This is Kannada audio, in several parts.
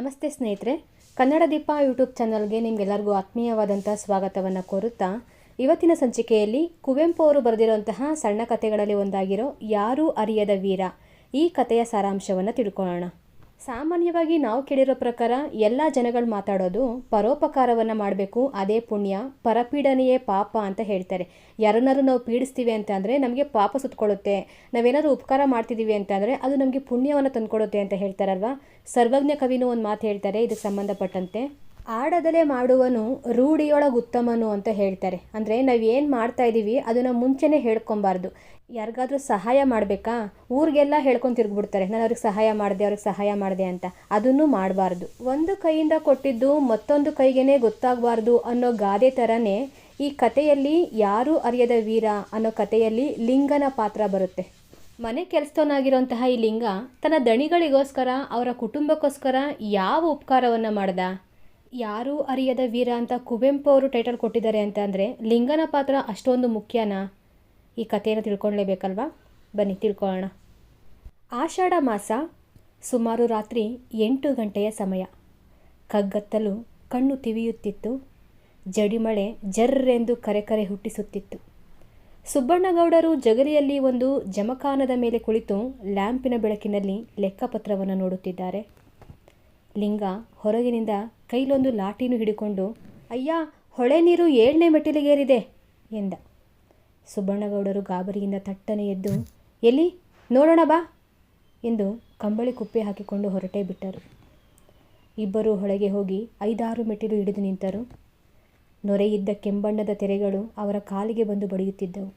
ನಮಸ್ತೆ ಸ್ನೇಹಿತರೆ, ಕನ್ನಡ ದೀಪ ಯೂಟ್ಯೂಬ್ ಚಾನಲ್ಗೆ ನಿಮಗೆಲ್ಲರಿಗೂ ಆತ್ಮೀಯವಾದಂಥ ಸ್ವಾಗತವನ್ನು ಕೋರುತ್ತಾ ಇವತ್ತಿನ ಸಂಚಿಕೆಯಲ್ಲಿ ಕುವೆಂಪು ಅವರು ಬರೆದಿರುವಂತಹ ಸಣ್ಣ ಕಥೆಗಳಲ್ಲಿ ಒಂದಾಗಿರೋ ಯಾರೂ ಅರಿಯದ ವೀರ ಈ ಕಥೆಯ ಸಾರಾಂಶವನ್ನು ತಿಳ್ಕೊಳ್ಳೋಣ. ಸಾಮಾನ್ಯವಾಗಿ ನಾವು ಕೇಳಿರೋ ಪ್ರಕಾರ ಎಲ್ಲ ಜನಗಳು ಮಾತಾಡೋದು ಪರೋಪಕಾರವನ್ನು ಮಾಡಬೇಕು, ಅದೇ ಪುಣ್ಯ, ಪರಪೀಡನೆಯೇ ಪಾಪ ಅಂತ ಹೇಳ್ತಾರೆ. ಯಾರನ್ನಾರು ನಾವು ಪೀಡಿಸ್ತೀವಿ ಅಂತ ಅಂದರೆ ನಮಗೆ ಪಾಪ ಸುತ್ತಕೊಳ್ಳುತ್ತೆ, ನಾವೇನಾದರೂ ಉಪಕಾರ ಮಾಡ್ತಿದ್ದೀವಿ ಅಂತ ಅಂದರೆ ಅದು ನಮಗೆ ಪುಣ್ಯವನ್ನು ತಂದುಕೊಡುತ್ತೆ ಅಂತ ಹೇಳ್ತಾರಲ್ವ. ಸರ್ವಜ್ಞ ಕವಿನೂ ಒಂದು ಮಾತು ಹೇಳ್ತಾರೆ ಇದಕ್ಕೆ ಸಂಬಂಧಪಟ್ಟಂತೆ. ಆಡದಲೇ ಮಾಡುವನು ರೂಢಿಯೊಳಗೆ ಉತ್ತಮನು ಅಂತ ಹೇಳ್ತಾರೆ. ಅಂದರೆ ನಾವು ಏನು ಮಾಡ್ತಾ ಇದ್ದೀವಿ ಅದನ್ನು ಮುಂಚೆನೇ ಹೇಳ್ಕೊಬಾರ್ದು. ಯಾರಿಗಾದ್ರೂ ಸಹಾಯ ಮಾಡಬೇಕಾ, ಊರಿಗೆಲ್ಲ ಹೇಳ್ಕೊಂಡು ತಿರುಗಿಬಿಡ್ತಾರೆ, ನಾನು ಅವ್ರಿಗೆ ಸಹಾಯ ಮಾಡಿದೆ ಅಂತ. ಅದನ್ನು ಮಾಡಬಾರ್ದು. ಒಂದು ಕೈಯಿಂದ ಕೊಟ್ಟಿದ್ದು ಮತ್ತೊಂದು ಕೈಗೇ ಗೊತ್ತಾಗಬಾರ್ದು ಅನ್ನೋ ಗಾದೆ ಥರನೇ ಈ ಕಥೆಯಲ್ಲಿ ಯಾರೂ ಅರಿಯದ ವೀರ ಅನ್ನೋ ಕಥೆಯಲ್ಲಿ ಲಿಂಗನ ಪಾತ್ರ ಬರುತ್ತೆ. ಮನೆ ಕೆಲಸದವನಾಗಿರೋಂತಹ ಈ ಲಿಂಗ ತನ್ನ ದಣಿಗಳಿಗೋಸ್ಕರ, ಅವರ ಕುಟುಂಬಕ್ಕೋಸ್ಕರ ಯಾವ ಉಪಕಾರವನ್ನು ಮಾಡ್ದ? ಯಾರೂ ಅರಿಯದ ವೀರ ಅಂತ ಕುವೆಂಪು ಅವರು ಟೈಟಲ್ ಕೊಟ್ಟಿದ್ದಾರೆ ಅಂತ ಅಂದರೆ ಲಿಂಗನ ಪಾತ್ರ ಅಷ್ಟೊಂದು ಮುಖ್ಯನಾ? ಈ ಕಥೆಯನ್ನು ತಿಳ್ಕೊಳ್ಳೇಬೇಕಲ್ವಾ? ಬನ್ನಿ ತಿಳ್ಕೊಳ್ಳೋಣ. ಆಷಾಢ ಮಾಸ, ಸುಮಾರು ರಾತ್ರಿ 8 ಗಂಟೆಯ ಸಮಯ. ಕಗ್ಗತ್ತಲು ಕಣ್ಣು ತಿವಿಯುತ್ತಿತ್ತು. ಜಡಿಮಳೆ ಜರ್ರೆಂದು ಕರೆ ಹುಟ್ಟಿಸುತ್ತಿತ್ತು. ಸುಬ್ಬಣ್ಣಗೌಡರು ಜಗಲಿಯಲ್ಲಿ ಒಂದು ಜಮಖಾನದ ಮೇಲೆ ಕುಳಿತು ಲ್ಯಾಂಪಿನ ಬೆಳಕಿನಲ್ಲಿ ಲೆಕ್ಕಪತ್ರವನ್ನು ನೋಡುತ್ತಿದ್ದಾರೆ. ಲಿಂಗ ಹೊರಗಿನಿಂದ ಕೈಲೊಂದು ಲಾಟಿನೂ ಹಿಡಿಕೊಂಡು, ಅಯ್ಯ, ಹೊಳೆ ನೀರು 7ನೇ ಮೆಟ್ಟಿಲಿಗೇರಿದೆ ಎಂದ. ಸುಬ್ಬಣ್ಣಗೌಡರು ಗಾಬರಿಯಿಂದ ತಟ್ಟನೆ ಎದ್ದು, ಎಲ್ಲಿ ನೋಡೋಣ ಬಾ ಎಂದು ಕಂಬಳಿ ಕುಪ್ಪೆ ಹಾಕಿಕೊಂಡು ಹೊರಟೇ ಬಿಟ್ಟರು. ಇಬ್ಬರೂ ಹೊಳೆಗೆ ಹೋಗಿ 5-6 ಮೆಟ್ಟಿಲು ಹಿಡಿದು ನಿಂತರು. ನೊರೆಯಿದ್ದ ಕೆಂಬಣ್ಣದ ತೆರೆಗಳು ಅವರ ಕಾಲಿಗೆ ಬಂದು ಬಡಿಯುತ್ತಿದ್ದವು.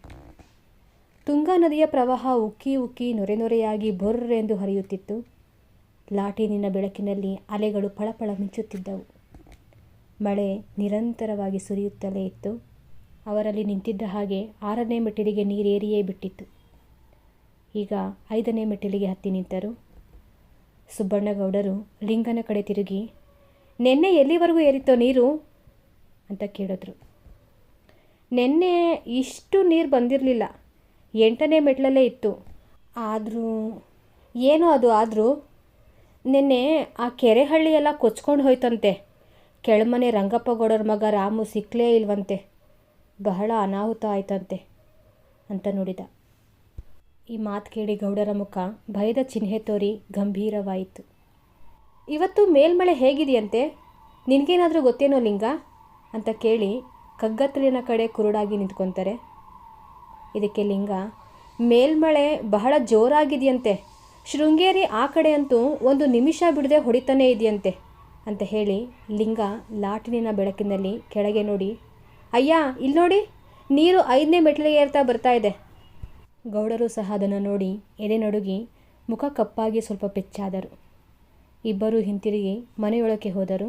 ತುಂಗಾ ನದಿಯ ಪ್ರವಾಹ ಉಕ್ಕಿ ಉಕ್ಕಿ ನೊರೆಯಾಗಿ ಬೊರ್ರೆಂದು ಹರಿಯುತ್ತಿತ್ತು. ಲಾಟಿನಿನ ಬೆಳಕಿನಲ್ಲಿ ಅಲೆಗಳು ಫಳಫಳ ಮಿಂಚುತ್ತಿದ್ದವು. ಮಳೆ ನಿರಂತರವಾಗಿ ಸುರಿಯುತ್ತಲೇ ಇತ್ತು. ಅವರಲ್ಲಿ ನಿಂತಿದ್ದ ಹಾಗೆ 6ನೇ ಮೆಟ್ಟಿಲಿಗೆ ನೀರೇರಿಯೇ ಬಿಟ್ಟಿತ್ತು. ಈಗ 5ನೇ ಮೆಟ್ಟಿಲಿಗೆ ಹತ್ತಿ ನಿಂತರು. ಸುಬ್ಬಣ್ಣಗೌಡರು ಲಿಂಗನ ಕಡೆ ತಿರುಗಿ, ನೆನ್ನೆ ಎಲ್ಲಿವರೆಗೂ ಏರಿತೋ ನೀರು ಅಂತ ಕೇಳಿದ್ರು. ನೆನ್ನೆ ಇಷ್ಟು ನೀರು ಬಂದಿರಲಿಲ್ಲ, 8ನೇ ಮೆಟ್ಲಲ್ಲೇ ಇತ್ತು. ಆದರೂ ಆದರೂ ನಿನ್ನೆ ಆ ಕೆರೆಹಳ್ಳಿ ಎಲ್ಲ ಕೊಚ್ಕೊಂಡು ಹೋಯ್ತಂತೆ. ಕೆಳಮನೆ ರಂಗಪ್ಪ ಗೌಡರ ಮಗ ರಾಮು ಸಿಕ್ಕಲೇ ಇಲ್ವಂತೆ. ಬಹಳ ಅನಾಹುತ ಆಯ್ತಂತೆ ಅಂತ ನುಡಿದ. ಈ ಮಾತು ಕೇಳಿ ಗೌಡರ ಮುಖ ಭಯದ ಚಿಹ್ನೆ ತೋರಿ ಗಂಭೀರವಾಯಿತು. ಇವತ್ತು ಮೇಲ್ಮಳೆ ಹೇಗಿದೆಯಂತೆ, ನಿನಗೇನಾದರೂ ಗೊತ್ತೇನೋ ಲಿಂಗ ಅಂತ ಕೇಳಿ ಕಗ್ಗತ್ತಲಿನ ಕಡೆ ಕುರುಡಾಗಿ ನಿಂತ್ಕೊತಾರೆ. ಇದಕ್ಕೆ ಲಿಂಗ, ಮೇಲ್ಮಳೆ ಬಹಳ ಜೋರಾಗಿದೆಯಂತೆ, ಶೃಂಗೇರಿ ಆ ಕಡೆ ಅಂತೂ 1 ನಿಮಿಷ ಬಿಡದೆ ಹೊಡಿತಾನೇ ಇದೆಯಂತೆ ಅಂತ ಹೇಳಿ ಲಿಂಗ ಲಾಟಿನಿನ ಬೆಳಕಿನಲ್ಲಿ ಕೆಳಗೆ ನೋಡಿ, ಅಯ್ಯ ಇಲ್ಲಿ ನೋಡಿ, ನೀರು 5ನೇ ಮೆಟ್ಟಿಲಿಗೆ ಏರ್ತಾ ಬರ್ತಾ ಇದೆ. ಗೌಡರು ಸಹ ಅದನ್ನು ನೋಡಿ ಎದೆ ನಡುಗಿ ಮುಖ ಕಪ್ಪಾಗಿ ಸ್ವಲ್ಪ ಪೆಚ್ಚಾದರು. ಇಬ್ಬರೂ ಹಿಂತಿರುಗಿ ಮನೆಯೊಳಕ್ಕೆ ಹೋದರು.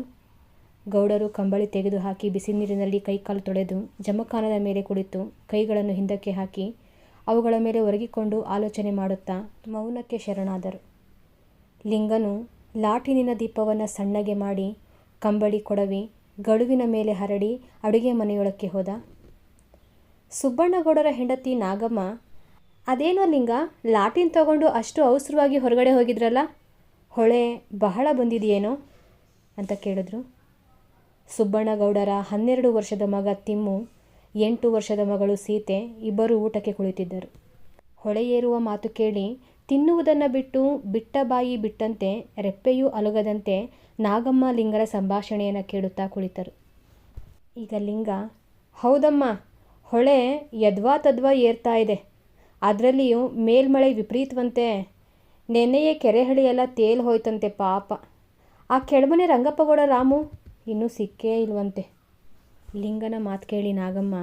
ಗೌಡರು ಕಂಬಳಿ ತೆಗೆದು ಹಾಕಿ ಬಿಸಿ ನೀರಿನಲ್ಲಿ ಕೈಕಾಲು ತೊಳೆದು ಜಮಖಾನದ ಮೇಲೆ ಕುಳಿತು ಕೈಗಳನ್ನು ಹಿಂದಕ್ಕೆ ಹಾಕಿ ಅವುಗಳ ಮೇಲೆ ಒರಗಿಕೊಂಡು ಆಲೋಚನೆ ಮಾಡುತ್ತಾ ಮೌನಕ್ಕೆ ಶರಣಾದರು. ಲಿಂಗನು ಲಾಟಿನಿನ ದೀಪವನ್ನು ಸಣ್ಣಗೆ ಮಾಡಿ ಕಂಬಳಿ ಕೊಡವಿ ಗಡುವಿನ ಮೇಲೆ ಹರಡಿ ಅಡುಗೆ ಮನೆಯೊಳಕ್ಕೆ ಹೋದ. ಸುಬ್ಬಣ್ಣಗೌಡರ ಹೆಂಡತಿ ನಾಗಮ್ಮ, ಅದೇನೋ ಲಿಂಗ, ಲಾಟಿನ್ ತಗೊಂಡು ಅಷ್ಟು ಅವಸರವಾಗಿ ಹೊರಗಡೆ ಹೋಗಿದ್ರಲ್ಲ, ಹೊಳೆ ಬಹಳ ಬಂದಿದೆಯೇನೋ ಅಂತ ಕೇಳಿದ್ರು. ಸುಬ್ಬಣ್ಣಗೌಡರ 12 ವರ್ಷದ ಮಗ ತಿಮ್ಮು, 8 ವರ್ಷದ ಮಗಳು ಸೀತೆ ಇಬ್ಬರೂ ಊಟಕ್ಕೆ ಕುಳಿತಿದ್ದರು. ಹೊಳೆ ಏರುವ ಮಾತು ಕೇಳಿ ತಿನ್ನುವುದನ್ನು ಬಿಟ್ಟು ಬಿಟ್ಟ ಬಾಯಿ ಬಿಟ್ಟಂತೆ ರೆಪ್ಪೆಯೂ ಅಲುಗದಂತೆ ನಾಗಮ್ಮ ಲಿಂಗರ ಸಂಭಾಷಣೆಯನ್ನು ಕೇಳುತ್ತಾ ಕುಳಿತರು. ಈಗ ಲಿಂಗ, ಹೌದಮ್ಮ, ಹೊಳೆ ಯದ್ವಾ ತದ್ವಾ ಏರ್ತಾ ಇದೆ, ಅದರಲ್ಲಿಯೂ ಮೇಲ್ಮಳೆ ವಿಪರೀತವಂತೆ. ನೆನ್ನೆಯೇ ಕೆರೆಹಳ್ಳಿ ಎಲ್ಲ ತೇಲ್ ಹೋಯ್ತಂತೆ ಪಾಪ. ಆ ಕೆಳಮನೆ ರಂಗಪ್ಪಗೌಡ ರಾಮು ಇನ್ನೂ ಸಿಕ್ಕೇ ಇಲ್ವಂತೆ. ಲಿಂಗನ ಮಾತು ಕೇಳಿ ನಾಗಮ್ಮ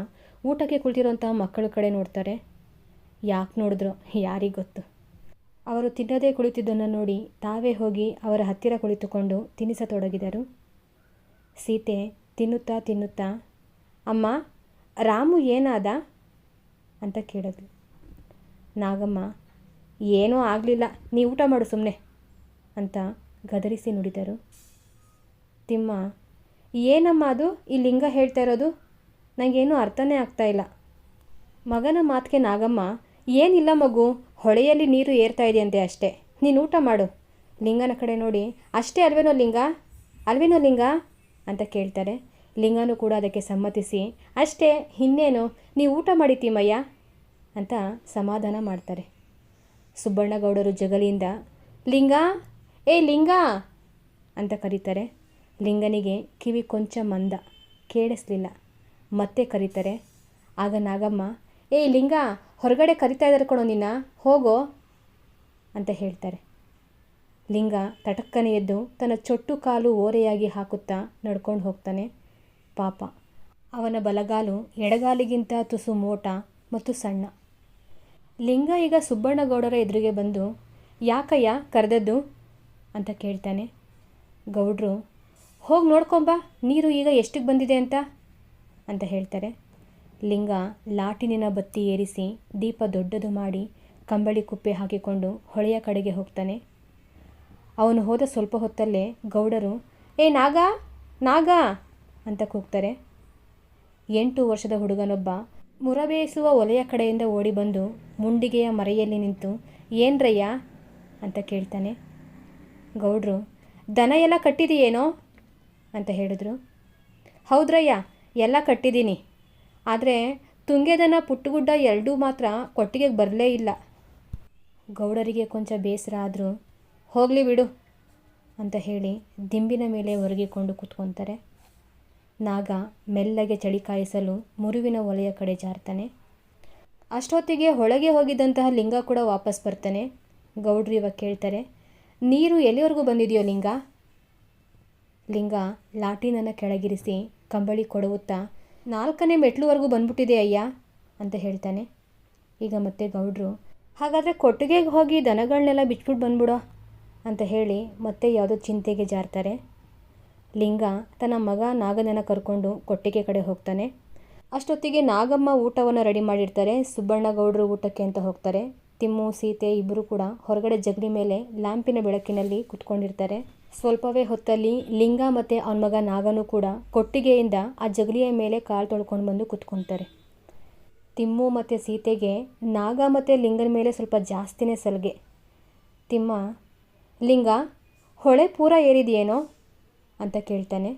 ಊಟಕ್ಕೆ ಕುಳಿತಿರೋಂತಹ ಮಕ್ಕಳ ಕಡೆ ನೋಡ್ತಾರೆ. ಯಾಕೆ ನೋಡಿದ್ರು ಯಾರಿಗೆ ಗೊತ್ತು. ಅವರು ತಿನ್ನದೇ ಕುಳಿತಿದ್ದನ್ನು ನೋಡಿ ತಾವೇ ಹೋಗಿ ಅವರ ಹತ್ತಿರ ಕುಳಿತುಕೊಂಡು ತಿನ್ನಿಸತೊಡಗಿದರು. ಸೀತೆ ತಿನ್ನುತ್ತಾ, ಅಮ್ಮ, ರಾಮು ಏನಾದ ಅಂತ ಕೇಳಿದ್ಲು. ನಾಗಮ್ಮ, ಏನೂ ಆಗಲಿಲ್ಲ, ನೀ ಊಟ ಮಾಡು ಸುಮ್ಮನೆ ಅಂತ ಗದರಿಸಿ ನುಡಿದರು. ತಿಮ್ಮ, ಏನಮ್ಮ ಅದು ಈ ಲಿಂಗ ಹೇಳ್ತಾ ಇರೋದು, ನನಗೇನೂ ಅರ್ಥನೇ ಆಗ್ತಾಯಿಲ್ಲ. ಮಗನ ಮಾತಿಗೆ ನಾಗಮ್ಮ, ಏನಿಲ್ಲ ಮಗು, ಹೊಳೆಯಲ್ಲಿ ನೀರು ಏರ್ತಾ ಇದೆಯಂತೆ ಅಷ್ಟೇ, ನೀನು ಊಟ ಮಾಡು. ಲಿಂಗನ ಕಡೆ ನೋಡಿ, ಅಷ್ಟೇ ಅಲ್ವೇನೋ ಲಿಂಗ ಅಂತ ಕೇಳ್ತಾರೆ. ಲಿಂಗನೂ ಕೂಡ ಅದಕ್ಕೆ ಸಮ್ಮತಿಸಿ, ಅಷ್ಟೇ ಇನ್ನೇನು, ನೀವು ಊಟ ಮಾಡಿ ತಿಮ್ಮಯ್ಯ ಅಂತ ಸಮಾಧಾನ ಮಾಡ್ತಾರೆ. ಸುಬ್ಬಣ್ಣಗೌಡರು ಜಗಲಿಯಿಂದ ಲಿಂಗ ಅಂತ ಕರೀತಾರೆ. ಲಿಂಗನಿಗೆ ಕಿವಿ ಕೊಂಚ ಮಂದ, ಕೇಳಿಸ್ಲಿಲ್ಲ. ಮತ್ತೆ ಕರೀತಾರೆ. ಆಗ ನಾಗಮ್ಮ, ಲಿಂಗ, ಹೊರಗಡೆ ಕರಿತಾ ಇದ್ದಾರೆ ಕಣೋ ನಿನ್ನ, ಹೋಗೋ ಅಂತ ಹೇಳ್ತಾರೆ. ಲಿಂಗ ತಟಕ್ಕನೆ ಎದ್ದು ತನ್ನ ಚೊಟ್ಟು ಕಾಲು ಓರೆಯಾಗಿ ಹಾಕುತ್ತಾ ನಡ್ಕೊಂಡು ಹೋಗ್ತಾನೆ. ಪಾಪ, ಅವನ ಬಲಗಾಲು ಎಡಗಾಲಿಗಿಂತ ತುಸು ಮೋಟ ಮತ್ತು ಸಣ್ಣ. ಲಿಂಗ ಈಗ ಸುಬ್ಬಣ್ಣಗೌಡರ ಎದುರಿಗೆ ಬಂದು, ಯಾಕಯ್ಯ ಕರೆದದ್ದು ಅಂತ ಕೇಳ್ತಾನೆ. ಗೌಡ್ರು, ಹೋಗಿ ನೋಡ್ಕೊಂಬ ನೀರು ಈಗ ಎಷ್ಟಿಗೆ ಬಂದಿದೆ ಅಂತ ಹೇಳ್ತಾರೆ. ಲಿಂಗ ಲಾಟಿನಿನ ಬತ್ತಿ ಏರಿಸಿ ದೀಪ ದೊಡ್ಡದು ಮಾಡಿ ಕಂಬಳಿ ಕುಪ್ಪೆ ಹಾಕಿಕೊಂಡು ಹೊಳೆಯ ಕಡೆಗೆ ಹೋಗ್ತಾನೆ. ಅವನು ಹೋದ ಸ್ವಲ್ಪ ಹೊತ್ತಲ್ಲೇ ಗೌಡರು, ನಾಗ ಅಂತ ಕೂಗ್ತಾರೆ. 8 ವರ್ಷದ ಹುಡುಗನೊಬ್ಬ ಮುರಬೇಯಿಸುವ ಒಲೆಯ ಕಡೆಯಿಂದ ಓಡಿ ಬಂದು ಮುಂಡಿಗೆಯ ಮರೆಯಲ್ಲಿ ನಿಂತು, ಏನ್ರಯ್ಯ ಅಂತ ಕೇಳ್ತಾನೆ. ಗೌಡ್ರು, ದನ ಎಲ್ಲ ಕಟ್ಟಿದೆಯೇನೋ ಅಂತ ಹೇಳಿದ್ರು. ಹೌದ್ರಯ್ಯ, ಎಲ್ಲ ಕಟ್ಟಿದ್ದೀನಿ, ಆದರೆ ತುಂಗೆದನ ಪುಟ್ಟಗುಡ್ಡ ಎರಡೂ ಮಾತ್ರ ಕೊಟ್ಟಿಗೆಗೆ ಬರಲೇ ಇಲ್ಲ. ಗೌಡರಿಗೆ ಕೊಂಚ ಬೇಸರ ಆದರೂ, ಹೋಗಲಿ ಬಿಡು ಅಂತ ಹೇಳಿ ದಿಂಬಿನ ಮೇಲೆ ಒರಗಿಕೊಂಡು ಕೂತ್ಕೊತಾರೆ. ನಾಗ ಮೆಲ್ಲಗೆ ಚಳಿ ಕಾಯಿಸಲು ಮುರುವಿನ ಒಲೆಯ ಕಡೆ ಜಾರ್ತಾನೆ. ಅಷ್ಟೊತ್ತಿಗೆ ಹೊಳಗೆ ಹೋಗಿದ್ದಂತಹ ಲಿಂಗ ಕೂಡ ವಾಪಸ್ ಬರ್ತಾನೆ. ಗೌಡ್ರು ಇವಾಗ ಕೇಳ್ತಾರೆ, ನೀರು ಎಲ್ಲಿವರೆಗೂ ಬಂದಿದೆಯೋ ಲಿಂಗ ಲಾಟಿನನ್ನು ಕೆಳಗಿರಿಸಿ ಕಂಬಳಿ ಕೊಡುತ್ತಾ, 4ನೇ ಮೆಟ್ಲುವರೆಗೂ ಬಂದ್ಬಿಟ್ಟಿದೆ ಅಯ್ಯ ಅಂತ ಹೇಳ್ತಾನೆ. ಈಗ ಮತ್ತೆ ಗೌಡ್ರು, ಹಾಗಾದರೆ ಕೊಟ್ಟಿಗೆಗೆ ಹೋಗಿ ದನಗಳನ್ನೆಲ್ಲ ಬಿಚ್ಬಿಟ್ಟು ಬಂದ್ಬಿಡೋ ಅಂತ ಹೇಳಿ ಮತ್ತೆ ಯಾವುದೋ ಚಿಂತೆಗೆ ಜಾರ್ತಾರೆ. ಲಿಂಗ ತನ್ನ ಮಗ ನಾಗನನ್ನು ಕರ್ಕೊಂಡು ಕೊಟ್ಟಿಗೆ ಕಡೆ ಹೋಗ್ತಾನೆ. ಅಷ್ಟೊತ್ತಿಗೆ ನಾಗಮ್ಮ ಊಟವನ್ನು ರೆಡಿ ಮಾಡಿರ್ತಾರೆ. ಸುಬ್ಬಣ್ಣಗೌಡರು ಊಟಕ್ಕೆ ಅಂತ ಹೋಗ್ತಾರೆ. ತಿಮ್ಮು, ಸೀತೆ ಇಬ್ಬರು ಕೂಡ ಹೊರಗಡೆ ಜಗಲಿ ಮೇಲೆ ಲ್ಯಾಂಪಿನ ಬೆಳಕಿನಲ್ಲಿ ಕುತ್ಕೊಂಡಿರ್ತಾರೆ. ಸ್ವಲ್ಪವೇ ಹೊತ್ತಲ್ಲಿ ಲಿಂಗ ಮತ್ತು ಅವನ ಮಗ ನಾಗನೂ ಕೂಡ ಕೊಟ್ಟಿಗೆಯಿಂದ ಆ ಜಗಲಿಯ ಮೇಲೆ ಕಾಲು ತೊಳ್ಕೊಂಡು ಬಂದು ಕುತ್ಕೊತಾರೆ. ತಿಮ್ಮು ಮತ್ತು ಸೀತೆಗೆ ನಾಗ ಮತ್ತು ಲಿಂಗನ ಮೇಲೆ ಸ್ವಲ್ಪ ಜಾಸ್ತಿನೇ ಸಲಿಗೆ. ತಿಮ್ಮ, ಲಿಂಗ, ಹೊಳೆ ಪೂರ ಏರಿದೆಯೇನೋ ಅಂತ ಕೇಳ್ತಾನೆ.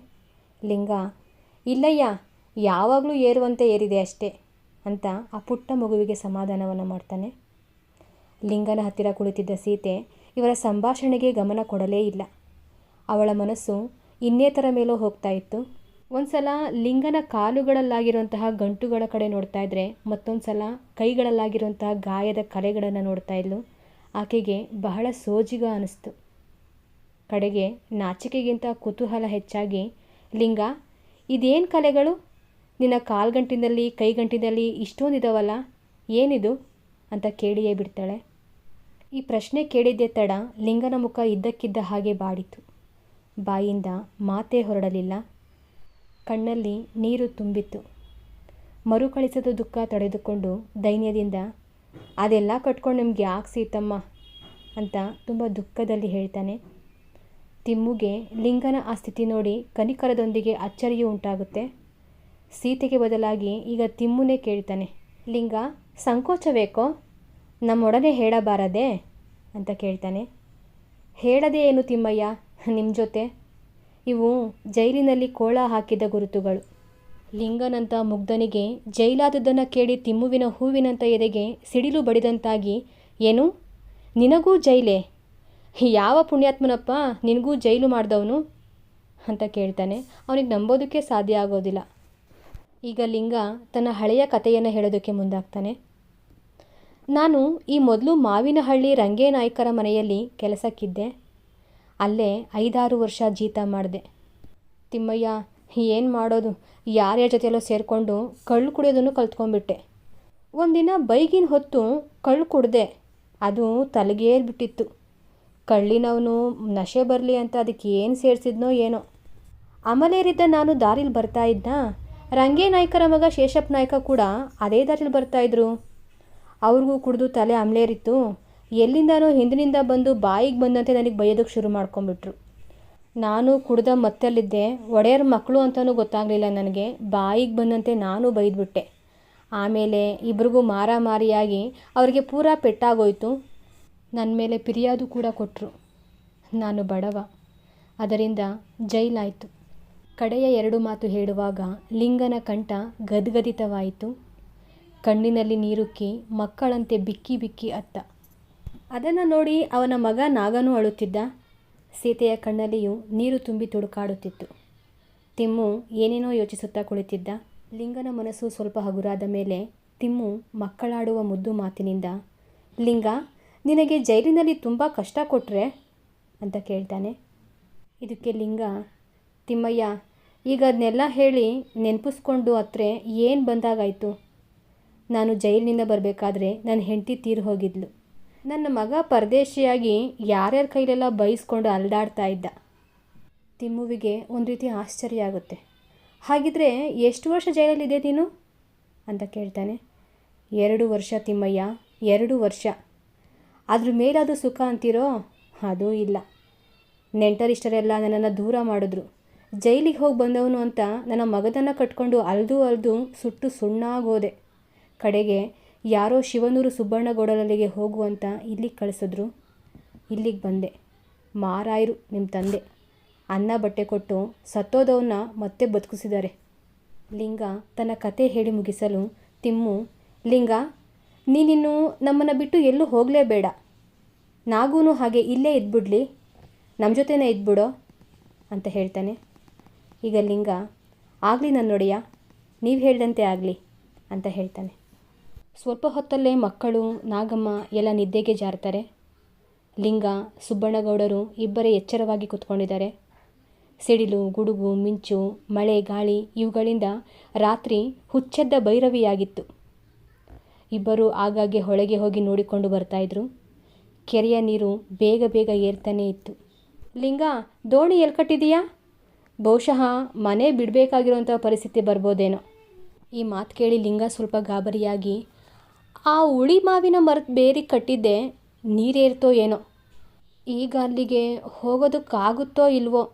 ಲಿಂಗ, ಇಲ್ಲಯ್ಯ, ಯಾವಾಗಲೂ ಏರುವಂತೆ ಏರಿದೆ ಅಷ್ಟೇ ಅಂತ ಆ ಪುಟ್ಟ ಮಗುವಿಗೆ ಸಮಾಧಾನವನ್ನು ಮಾಡ್ತಾನೆ. ಲಿಂಗನ ಹತ್ತಿರ ಕುಳಿತಿದ್ದ ಸೀತೆ ಇವರ ಸಂಭಾಷಣೆಗೆ ಗಮನ ಕೊಡಲೇ ಇಲ್ಲ. ಅವಳ ಮನಸ್ಸು ಇನ್ನೇತರ ಮೇಲೂ ಹೋಗ್ತಾ ಇತ್ತು. ಒಂದು ಸಲ ಲಿಂಗನ ಕಾಲುಗಳಲ್ಲಾಗಿರುವಂತಹ ಗಂಟುಗಳ ಕಡೆ ನೋಡ್ತಾ ಇದ್ರೆ, ಮತ್ತೊಂದು ಸಲ ಕೈಗಳಲ್ಲಾಗಿರುವಂತಹ ಗಾಯದ ಕಲೆಗಳನ್ನು ನೋಡ್ತಾ ಇದ್ಲು. ಆಕೆಗೆ ಬಹಳ ಸೋಜಿಗ ಅನ್ನಿಸ್ತು. ಕಡೆಗೆ ನಾಚಿಕೆಗಿಂತ ಕುತೂಹಲ ಹೆಚ್ಚಾಗಿ, ಲಿಂಗ, ಇದೇನು ಕಲೆಗಳು? ನಿನ್ನ ಕಾಲ್ಗಂಟಿನಲ್ಲಿ ಕೈಗಂಟಿನಲ್ಲಿ ಇಷ್ಟೊಂದಿದಾವಲ್ಲ, ಏನಿದು ಅಂತ ಕೇಳಿಯೇ ಬಿಡ್ತಾಳೆ. ಈ ಪ್ರಶ್ನೆ ಕೇಳಿದ್ದೇ ತಡ ಲಿಂಗನ ಮುಖ ಇದ್ದಕ್ಕಿದ್ದ ಹಾಗೆ ಬಾಡಿತು. ಬಾಯಿಂದ ಮಾತೇ ಹೊರಡಲಿಲ್ಲ. ಕಣ್ಣಲ್ಲಿ ನೀರು ತುಂಬಿತ್ತು. ಮರುಕಳಿಸದ ದುಃಖ ತಡೆದುಕೊಂಡು ದೈನ್ಯದಿಂದ, ಅದೆಲ್ಲ ಕಟ್ಕೊಂಡು ನಿಮ್ಗೆ ಯಾಕೆ ಸೀತಮ್ಮ ಅಂತ ತುಂಬ ದುಃಖದಲ್ಲಿ ಹೇಳ್ತಾನೆ. ತಿಮ್ಮುಗೆ ಲಿಂಗನ ಆ ಸ್ಥಿತಿ ನೋಡಿ ಕನಿಕರದೊಂದಿಗೆ ಅಚ್ಚರಿಯೂ ಉಂಟಾಗುತ್ತೆ. ಸೀತೆಗೆ ಬದಲಾಗಿ ಈಗ ತಿಮ್ಮುನೇ ಕೇಳ್ತಾನೆ, ಲಿಂಗ, ಸಂಕೋಚಬೇಕೋ? ನಮ್ಮೊಡನೆ ಹೇಳಬಾರದೆ ಅಂತ ಕೇಳ್ತಾನೆ. ಹೇಳದೇ ಏನು ತಿಮ್ಮಯ್ಯ ನಿಮ್ಮ ಜೊತೆ? ಇವು ಜೈಲಿನಲ್ಲಿ ಕೋಳ ಹಾಕಿದ ಗುರುತುಗಳು. ಲಿಂಗನಂಥ ಮುಗ್ಧನಿಗೆ ಜೈಲಾದದ್ದನ್ನು ಕೇಳಿ ತಿಮ್ಮುವಿನ ಹೂವಿನಂಥ ಎದೆಗೆ ಸಿಡಿಲು ಬಡಿದಂತಾಗಿ, ಏನು ನಿನಗೂ ಜೈಲೇ? ಯಾವ ಪುಣ್ಯಾತ್ಮನಪ್ಪ ನಿನಗೂ ಜೈಲು ಮಾಡಿದವನು ಅಂತ ಕೇಳ್ತಾನೆ. ಅವನಿಗೆ ನಂಬೋದಕ್ಕೆ ಸಾಧ್ಯ ಆಗೋದಿಲ್ಲ. ಈಗ ಲಿಂಗ ತನ್ನ ಹಳೆಯ ಕಥೆಯನ್ನು ಹೇಳೋದಕ್ಕೆ ಮುಂದಾಗ್ತಾನೆ. ನಾನು ಈ ಮೊದಲು ಮಾವಿನಹಳ್ಳಿ ರಂಗೇನಾಯ್ಕರ ಮನೆಯಲ್ಲಿ ಕೆಲಸಕ್ಕಿದ್ದೆ. ಅಲ್ಲೇ 5-6 ವರ್ಷ ಜೀತ ಮಾಡಿದೆ. ತಿಮ್ಮಯ್ಯ, ಏನು ಮಾಡೋದು, ಯಾರ್ಯಾರ ಜೊತೆಯಲ್ಲೋ ಸೇರಿಕೊಂಡು ಕಳ್ಳು ಕುಡಿಯೋದನ್ನು ಕಲ್ತ್ಕೊಂಡ್ಬಿಟ್ಟೆ. ಒಂದಿನ ಬೈಗಿನ ಹೊತ್ತು ಕಳ್ಳು ಕುಡ್ದೆ. ಅದು ತಲೆಗೇರ್ಬಿಟ್ಟಿತ್ತು. ಕಳ್ಳಿನವನು ನಶೆ ಬರಲಿ ಅಂತ ಅದಕ್ಕೆ ಏನು ಸೇರಿಸಿದ್ನೋ ಏನೋ. ಅಮಲೇರಿದ್ದ ನಾನು ದಾರಿಲಿ ಬರ್ತಾ ಇದ್ದ. ರಂಗೇನಾಯ್ಕರ ಮಗ ಶೇಷಪ್ಪ ನಾಯ್ಕ ಕೂಡ ಅದೇ ದಾರಿಲಿ ಬರ್ತಾಯಿದ್ರು. ಅವ್ರಿಗೂ ಕುಡಿದು ತಲೆ ಅಮಲೇರಿತ್ತು. ಎಲ್ಲಿಂದನೋ ಹಿಂದಿನಿಂದ ಬಂದು ಬಾಯಿಗೆ ಬಂದಂತೆ ನನಗೆ ಬೈಯೋದಕ್ಕೆ ಶುರು ಮಾಡ್ಕೊಂಬಿಟ್ರು. ನಾನು ಕುಡ್ದ ಮತ್ತಲ್ಲಿದ್ದೆ. ಒಡೆಯರ ಮಕ್ಕಳು ಅಂತಲೂ ಗೊತ್ತಾಗಲಿಲ್ಲ ನನಗೆ. ಬಾಯಿಗೆ ಬಂದಂತೆ ನಾನು ಬೈದ್ಬಿಟ್ಟೆ. ಆಮೇಲೆ ಇಬ್ರಿಗೂ ಮಾರಾಮಾರಿಯಾಗಿ ಅವರಿಗೆ ಪೂರಾ ಪೆಟ್ಟಾಗೋಯ್ತು. ನನ್ನ ಮೇಲೆ ಫಿರ್ಯಾದು ಕೂಡ ಕೊಟ್ಟರು. ನಾನು ಬಡವ, ಅದರಿಂದ ಜೈಲಾಯಿತು. ಕಡೆಯ 2 ಮಾತು ಹೇಳುವಾಗ ಲಿಂಗನ ಕಂಠ ಗದ್ಗದಿತವಾಯಿತು. ಕಣ್ಣಿನಲ್ಲಿ ನೀರುಕ್ಕಿ ಮಕ್ಕಳಂತೆ ಬಿಕ್ಕಿ ಬಿಕ್ಕಿ ಅತ್ತ. ಅದನ್ನು ನೋಡಿ ಅವನ ಮಗ ನಾಗನೂ ಅಳುತ್ತಿದ್ದ. ಸೀತೆಯ ಕಣ್ಣಲ್ಲಿಯೂ ನೀರು ತುಂಬಿ ತುಡುಕಾಡುತ್ತಿತ್ತು. ತಿಮ್ಮು ಏನೇನೋ ಯೋಚಿಸುತ್ತಾ ಕುಳಿತಿದ್ದ. ಲಿಂಗನ ಮನಸ್ಸು ಸ್ವಲ್ಪ ಹಗುರಾದ ಮೇಲೆ ತಿಮ್ಮು ಮಕ್ಕಳಾಡುವ ಮುದ್ದು ಮಾತಿನಿಂದ, ಲಿಂಗ, ನಿನಗೆ ಜೈಲಿನಲ್ಲಿ ತುಂಬ ಕಷ್ಟ ಕೊಟ್ಟರೆ ಅಂತ ಕೇಳ್ತಾನೆ. ಇದಕ್ಕೆ ಲಿಂಗ, ತಿಮ್ಮಯ್ಯ, ಈಗ ಅದನ್ನೆಲ್ಲ ಹೇಳಿ ನೆನಪಿಸ್ಕೊಂಡು ಹತ್ರ ಏನು ಬಂದಾಗಾಯಿತು. ನಾನು ಜೈಲಿನಿಂದ ಬರಬೇಕಾದ್ರೆ ನನ್ನ ಹೆಂಡತಿ ತೀರು ಹೋಗಿದ್ಲು. ನನ್ನ ಮಗ ಪರದೇಶಿಯಾಗಿ ಯಾರ್ಯಾರ ಕೈಲೆಲ್ಲ ಬೈಸ್ಕೊಂಡು ಅಲ್ದಾಡ್ತಾ ಇದ್ದ. ತಿಮ್ಮುವಿಗೆ ಒಂದು ರೀತಿ ಆಶ್ಚರ್ಯ ಆಗುತ್ತೆ. ಹಾಗಿದ್ರೆ ಎಷ್ಟು ವರ್ಷ ಜೈಲಲ್ಲಿದೆ ನೀನು ಅಂತ ಕೇಳ್ತಾನೆ. 2 ವರ್ಷ ತಿಮ್ಮಯ್ಯ, 2 ವರ್ಷ. ಅದ್ರ ಮೇಲಾದರೂ ಸುಖ ಅಂತೀರೋ? ಅದೂ ಇಲ್ಲ. ನೆಂಟರಿಷ್ಟರೆಲ್ಲ ನನ್ನನ್ನು ದೂರ ಮಾಡಿದ್ರು. ಜೈಲಿಗೆ ಹೋಗಿ ಬಂದವನು ಅಂತ ನನ್ನ ಮಗದನ್ನು ಕಟ್ಕೊಂಡು ಅಲ್ದು ಸುಟ್ಟು ಸುಣ್ಣಾಗೋದೆ. ಕಡೆಗೆ ಯಾರೋ ಶಿವನೂರು ಸುಬ್ಬಣ್ಣಗೌಡರಲ್ಲಿಗೆ ಹೋಗುವಂತ ಇಲ್ಲಿಗೆ ಕಳಿಸಿದ್ರು. ಇಲ್ಲಿಗೆ ಬಂದೆ. ಮಾರಾಯರು ನಿಮ್ಮ ತಂದೆ ಅನ್ನ ಬಟ್ಟೆ ಕೊಟ್ಟು ಸತ್ತೋದವನ್ನ ಮತ್ತೆ ಬದುಕಿಸಿದ್ದಾರೆ. ಲಿಂಗ ತನ್ನ ಕತೆ ಹೇಳಿ ಮುಗಿಸಲು ತಿಮ್ಮು, ಲಿಂಗ, ನೀನಿನ್ನು ನಮ್ಮನ್ನು ಬಿಟ್ಟು ಎಲ್ಲೂ ಹೋಗಲೇಬೇಡ. ನಾಗೂನು ಹಾಗೆ ಇಲ್ಲೇ ಇದ್ಬಿಡ್ಲಿ, ನಮ್ಮ ಜೊತೆನೇ ಇದ್ಬಿಡೋ ಅಂತ ಹೇಳ್ತಾನೆ. ಈಗ ಲಿಂಗ, ಆಗಲಿ ನನ್ನೊಡೆಯ, ನೀವು ಹೇಳ್ದಂತೆ ಆಗಲಿ ಅಂತ ಹೇಳ್ತಾನೆ. ಸ್ವಲ್ಪ ಹೊತ್ತಲ್ಲೇ ಮಕ್ಕಳು, ನಾಗಮ್ಮ ಎಲ್ಲ ನಿದ್ದೆಗೆ ಜಾರ್ತಾರೆ. ಲಿಂಗ, ಸುಬ್ಬಣ್ಣಗೌಡರು ಇಬ್ಬರೇ ಎಚ್ಚರವಾಗಿ ಕೂತ್ಕೊಂಡಿದ್ದಾರೆ. ಸಿಡಿಲು, ಗುಡುಗು, ಮಿಂಚು, ಮಳೆ, ಗಾಳಿ ಇವುಗಳಿಂದ ರಾತ್ರಿ ಹುಚ್ಚೆದ್ದ ಭೈರವಿಯಾಗಿತ್ತು. ಇಬ್ಬರು ಆಗಾಗ್ಗೆ ಹೊಳೆಗೆ ಹೋಗಿ ನೋಡಿಕೊಂಡು ಬರ್ತಾಯಿದ್ರು. ಕೆರೆಯ ನೀರು ಬೇಗ ಬೇಗ ಏರ್ತಾನೇ ಇತ್ತು. ಲಿಂಗ, ದೋಣಿ ಎಲ್ಲಿ ಕಟ್ಟಿದೀಯಾ? ಬಹುಶಃ ಮನೆ ಬಿಡಬೇಕಾಗಿರುವಂಥ ಪರಿಸ್ಥಿತಿ ಬರ್ಬೋದೇನೋ. ಈ ಮಾತು ಕೇಳಿ ಲಿಂಗ ಸ್ವಲ್ಪ ಗಾಬರಿಯಾಗಿ, ಆ ಉಳಿ ಮಾವಿನ ಮರದ ಬೇರಿಗೆ ಕಟ್ಟಿದ್ದೆ, ನೀರೇರ್ತೋ ಏನೋ, ಈಗ ಅಲ್ಲಿಗೆ ಹೋಗೋದಕ್ಕಾಗುತ್ತೋ ಇಲ್ವೋ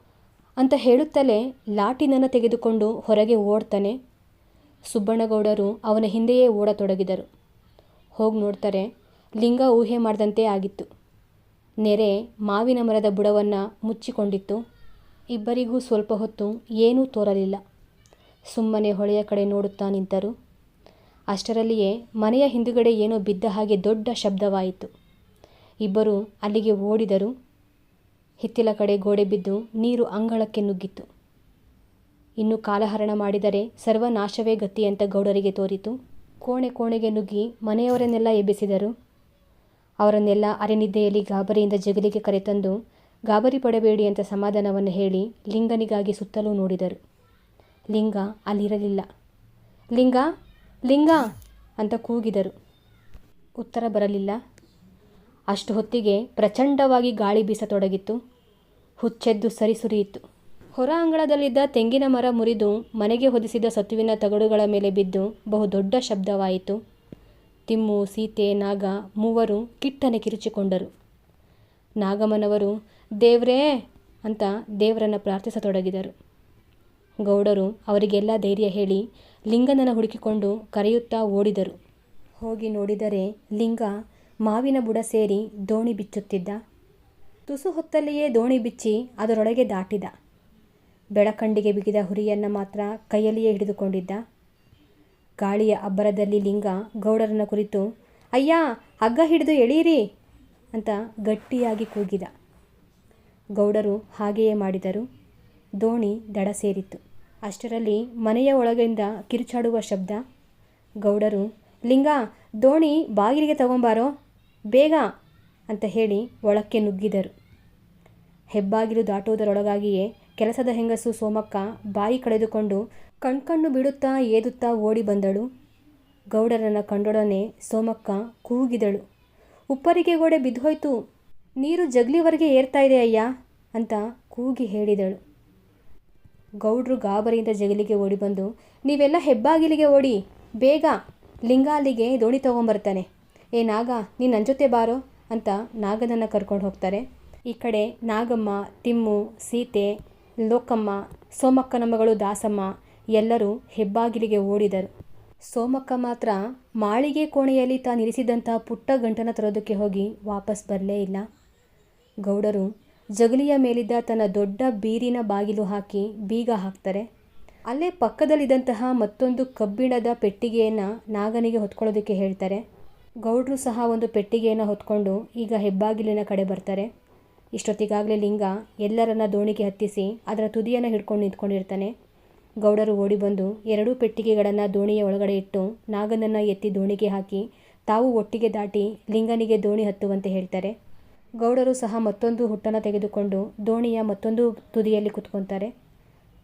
ಅಂತ ಹೇಳುತ್ತಲೇ ಲಾಟಿನನ್ನು ತೆಗೆದುಕೊಂಡು ಹೊರಗೆ ಓಡ್ತಾನೆ. ಸುಬ್ಬಣ್ಣಗೌಡರು ಅವನ ಹಿಂದೆಯೇ ಓಡತೊಡಗಿದರು. ಹೋಗಿ ನೋಡ್ತಾರೆ, ಲಿಂಗ ಊಹೆ ಮಾಡಿದಂತೆ ಆಗಿತ್ತು. ನೆರೆ ಮಾವಿನ ಮರದ ಬುಡವನ್ನು ಮುಚ್ಚಿಕೊಂಡಿತ್ತು. ಇಬ್ಬರಿಗೂ ಸ್ವಲ್ಪ ಹೊತ್ತು ಏನೂ ತೋರಲಿಲ್ಲ. ಸುಮ್ಮನೆ ಹೊಳೆಯ ಕಡೆ ನೋಡುತ್ತಾ ನಿಂತರು. ಅಷ್ಟರಲ್ಲಿಯೇ ಮನೆಯ ಹಿಂದುಗಡೆ ಏನೋ ಬಿದ್ದ ಹಾಗೆ ದೊಡ್ಡ ಶಬ್ದವಾಯಿತು. ಇಬ್ಬರು ಅಲ್ಲಿಗೆ ಓಡಿದರು. ಹಿತ್ತಿಲ ಕಡೆ ಗೋಡೆ ಬಿದ್ದು ನೀರು ಅಂಗಳಕ್ಕೆ ನುಗ್ಗಿತು. ಇನ್ನು ಕಾಲಹರಣ ಮಾಡಿದರೆ ಸರ್ವನಾಶವೇ ಗತಿ ಅಂತ ಗೌಡರಿಗೆ ತೋರಿತು. ಕೋಣೆಗೆ ನುಗ್ಗಿ ಮನೆಯವರನ್ನೆಲ್ಲ ಎಬ್ಬಿಸಿದರು. ಅವರನ್ನೆಲ್ಲ ಅರೆನಿದ್ದೆಯಲ್ಲಿ ಗಾಬರಿಯಿಂದ ಜಗಲಿಗೆ ಕರೆತಂದು ಗಾಬರಿ ಪಡಬೇಡಿ ಅಂತ ಸಮಾಧಾನವನ್ನು ಹೇಳಿ ಲಿಂಗನಿಗಾಗಿ ಸುತ್ತಲೂ ನೋಡಿದರು. ಲಿಂಗ ಅಲ್ಲಿರಲಿಲ್ಲ. ಲಿಂಗ, ಲಿಂಗ ಅಂತ ಕೂಗಿದರು. ಉತ್ತರ ಬರಲಿಲ್ಲ. ಅಷ್ಟು ಹೊತ್ತಿಗೆ ಪ್ರಚಂಡವಾಗಿ ಗಾಳಿ ಬೀಸತೊಡಗಿತ್ತು. ಹುಚ್ಚೆದ್ದು ಸರಿಸುರಿಯಿತು. ಹೊರ ಅಂಗಳದಲ್ಲಿದ್ದ ತೆಂಗಿನ ಮರ ಮುರಿದು ಮನೆಗೆ ಹೊದಿಸಿದ ಸತುವಿನ ತಗಡುಗಳ ಮೇಲೆ ಬಿದ್ದು ಬಹುದೊಡ್ಡ ಶಬ್ದವಾಯಿತು. ತಿಮ್ಮು, ಸೀತೆ, ನಾಗ ಮೂವರು ಕಿಟ್ಟನೆ ಕಿರುಚಿಕೊಂಡರು. ನಾಗಮ್ಮನವರು ದೇವ್ರೇ ಅಂತ ದೇವರನ್ನು ಪ್ರಾರ್ಥಿಸತೊಡಗಿದರು. ಗೌಡರು ಅವರಿಗೆಲ್ಲ ಧೈರ್ಯ ಹೇಳಿ ಲಿಂಗನನ್ನು ಹುಡುಕಿಕೊಂಡು ಕರೆಯುತ್ತಾ ಓಡಿದರು. ಹೋಗಿ ನೋಡಿದರೆ ಲಿಂಗ ಮಾವಿನ ಬುಡ ಸೇರಿ ದೋಣಿ ಬಿಚ್ಚುತ್ತಿದ್ದ. ತುಸು ಹೊತ್ತಲ್ಲಿಯೇ ದೋಣಿ ಬಿಚ್ಚಿ ಅದರೊಳಗೆ ದಾಟಿದ. ಬೆಳಕಂಡಿಗೆ ಬಿಗಿದ ಹುರಿಯನ್ನು ಮಾತ್ರ ಕೈಯಲ್ಲಿಯೇ ಹಿಡಿದುಕೊಂಡಿದ್ದ. ಗಾಳಿಯ ಅಬ್ಬರದಲ್ಲಿ ಲಿಂಗ ಗೌಡರನ್ನ ಕುರಿತು, ಅಯ್ಯ, ಹಗ್ಗ ಹಿಡಿದು ಎಳೀರಿ ಅಂತ ಗಟ್ಟಿಯಾಗಿ ಕೂಗಿದ. ಗೌಡರು ಹಾಗೆಯೇ ಮಾಡಿದರು. ದೋಣಿ ದಡ ಸೇರಿತು. ಅಷ್ಟರಲ್ಲಿ ಮನೆಯ ಒಳಗಿಂದ ಕಿರುಚಾಡುವ ಶಬ್ದ. ಗೌಡರು, ಲಿಂಗ, ದೋಣಿ ಬಾಗಿಲಿಗೆ ತಗೊಂಬಾರೋ ಬೇಗ ಅಂತ ಹೇಳಿ ಒಳಕ್ಕೆ ನುಗ್ಗಿದರು. ಹೆಬ್ಬಾಗಿಲು ದಾಟುವುದರೊಳಗಾಗಿಯೇ ಕೆಲಸದ ಹೆಂಗಸು ಸೋಮಕ್ಕ ಬಾಯಿ ಕಳೆದುಕೊಂಡು ಕಣ್ಕಣ್ಣು ಬಿಡುತ್ತಾ ಏದುತ್ತಾ ಓಡಿ ಬಂದಳು. ಗೌಡರನ್ನು ಕಂಡೊಡನೆ ಸೋಮಕ್ಕ ಕೂಗಿದಳು, ಉಪ್ಪರಿಗೆ ಗೋಡೆ ಬಿದ್ದೋಯ್ತು, ನೀರು ಜಗ್ಲಿವರೆಗೆ ಏರ್ತಾ ಇದೆ ಅಯ್ಯ ಅಂತ ಕೂಗಿ ಹೇಳಿದಳು. ಗೌಡ್ರು ಗಾಬರಿಯಿಂದ ಜಗಲಿಗೆ ಓಡಿ ಬಂದು, ನೀವೆಲ್ಲ ಹೆಬ್ಬಾಗಿಲಿಗೆ ಓಡಿ ಬೇಗ, ಲಿಂಗ ಅಲ್ಲಿಗೆ ದೋಣಿ ತಗೊಂಬರ್ತಾನೆ. ಏ ನಾಗ, ನೀನು ನನ್ನ ಜೊತೆ ಬಾರೋ ಅಂತ ನಾಗನನ್ನು ಕರ್ಕೊಂಡು ಹೋಗ್ತಾರೆ. ಈ ಕಡೆ ನಾಗಮ್ಮ, ತಿಮ್ಮು, ಸೀತೆ, ಲೋಕಮ್ಮ, ಸೋಮಕ್ಕನ ಮಗಳು ದಾಸಮ್ಮ ಎಲ್ಲರೂ ಹೆಬ್ಬಾಗಿಲಿಗೆ ಓಡಿದರು. ಸೋಮಕ್ಕ ಮಾತ್ರ ಮಾಳಿಗೆ ಕೋಣೆಯಲ್ಲಿ ತಾನಿರಿಸಿದಂಥ ಪುಟ್ಟ ಗಂಟನ ತರೋದಕ್ಕೆ ಹೋಗಿ ವಾಪಸ್ ಬರಲೇ ಇಲ್ಲ. ಗೌಡರು ಜಗಲಿಯ ಮೇಲಿದ್ದ ತನ್ನ ದೊಡ್ಡ ಬೀರಿನ ಬಾಗಿಲು ಹಾಕಿ ಬೀಗ ಹಾಕ್ತಾರೆ. ಅಲ್ಲೇ ಪಕ್ಕದಲ್ಲಿದ್ದಂತಹ ಮತ್ತೊಂದು ಕಬ್ಬಿಣದ ಪೆಟ್ಟಿಗೆಯನ್ನು ನಾಗನಿಗೆ ಹೊತ್ಕೊಳ್ಳೋದಕ್ಕೆ ಹೇಳ್ತಾರೆ. ಗೌಡ್ರು ಸಹ ಒಂದು ಪೆಟ್ಟಿಗೆಯನ್ನು ಹೊತ್ಕೊಂಡು ಈಗ ಹೆಬ್ಬಾಗಿಲಿನ ಕಡೆ ಬರ್ತಾರೆ. ಇಷ್ಟೊತ್ತಿಗಾಗಲೇ ಲಿಂಗ ಎಲ್ಲರನ್ನ ದೋಣಿಗೆ ಹತ್ತಿಸಿ ಅದರ ತುದಿಯನ್ನು ಹಿಡ್ಕೊಂಡು ನಿಂತ್ಕೊಂಡಿರ್ತಾನೆ. ಗೌಡರು ಓಡಿ ಬಂದು ಎರಡೂ ಪೆಟ್ಟಿಗೆಗಳನ್ನು ದೋಣಿಯ ಒಳಗಡೆ ಇಟ್ಟು ನಾಗನನ್ನು ಎತ್ತಿ ದೋಣಿಗೆ ಹಾಕಿ ತಾವು ಒಟ್ಟಿಗೆ ದಾಟಿ ಲಿಂಗನಿಗೆ ದೋಣಿ ಹತ್ತುವಂತೆ ಹೇಳ್ತಾರೆ. ಗೌಡರು ಸಹ ಮತ್ತೊಂದು ಹುಟ್ಟನ್ನು ತೆಗೆದುಕೊಂಡು ದೋಣಿಯ ಮತ್ತೊಂದು ತುದಿಯಲ್ಲಿ ಕುತ್ಕೊತಾರೆ.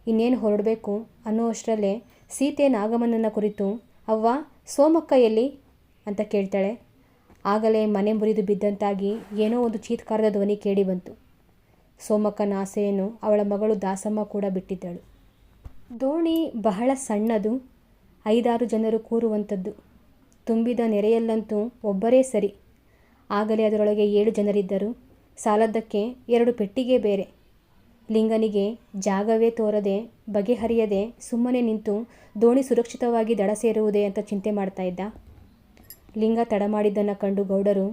ಇನ್ನೇನು ಹೊರಡಬೇಕು ಅನ್ನೋ ಅಷ್ಟರಲ್ಲೇ ಸೀತೆ ನಾಗಮ್ಮನನ್ನು ಕುರಿತು, ಅವ್ವ ಸೋಮಕ್ಕ ಎಲ್ಲಿ ಅಂತ ಕೇಳ್ತಾಳೆ. ಆಗಲೇ ಮನೆ ಮುರಿದು ಬಿದ್ದಂತಾಗಿ ಏನೋ ಒಂದು ಚೀತ್ಕಾರದ ಧ್ವನಿ ಕೇಳಿ ಬಂತು. ಸೋಮಕ್ಕನ ಆಸೆಯನ್ನು ಅವಳ ಮಗಳು ದಾಸಮ್ಮ ಕೂಡ ಬಿಟ್ಟಿದ್ದಳು. ದೋಣಿ ಬಹಳ ಸಣ್ಣದು, 5-6 ಜನರು ಕೂರುವಂಥದ್ದು. ತುಂಬಿದ ನೆರೆಯಲ್ಲಂತೂ ಒಬ್ಬರೇ ಸರಿ. ಆಗಲೇ ಅದರೊಳಗೆ 7 ಜನರಿದ್ದರು. ಸಾಲದ್ದಕ್ಕೆ 2 ಪೆಟ್ಟಿಗೆ ಬೇರೆ. ಲಿಂಗನಿಗೆ ಜಾಗವೇ ತೋರದೆ ಬಗೆಹರಿಯದೆ ಸುಮ್ಮನೆ ನಿಂತು ದೋಣಿ ಸುರಕ್ಷಿತವಾಗಿ ದಡ ಸೇರುವುದೇ ಅಂತ ಚಿಂತೆ ಮಾಡ್ತಾ ಇದ್ದ. ಲಿಂಗ ತಡ ಮಾಡಿದ್ದನ್ನು ಕಂಡು ಗೌಡರು,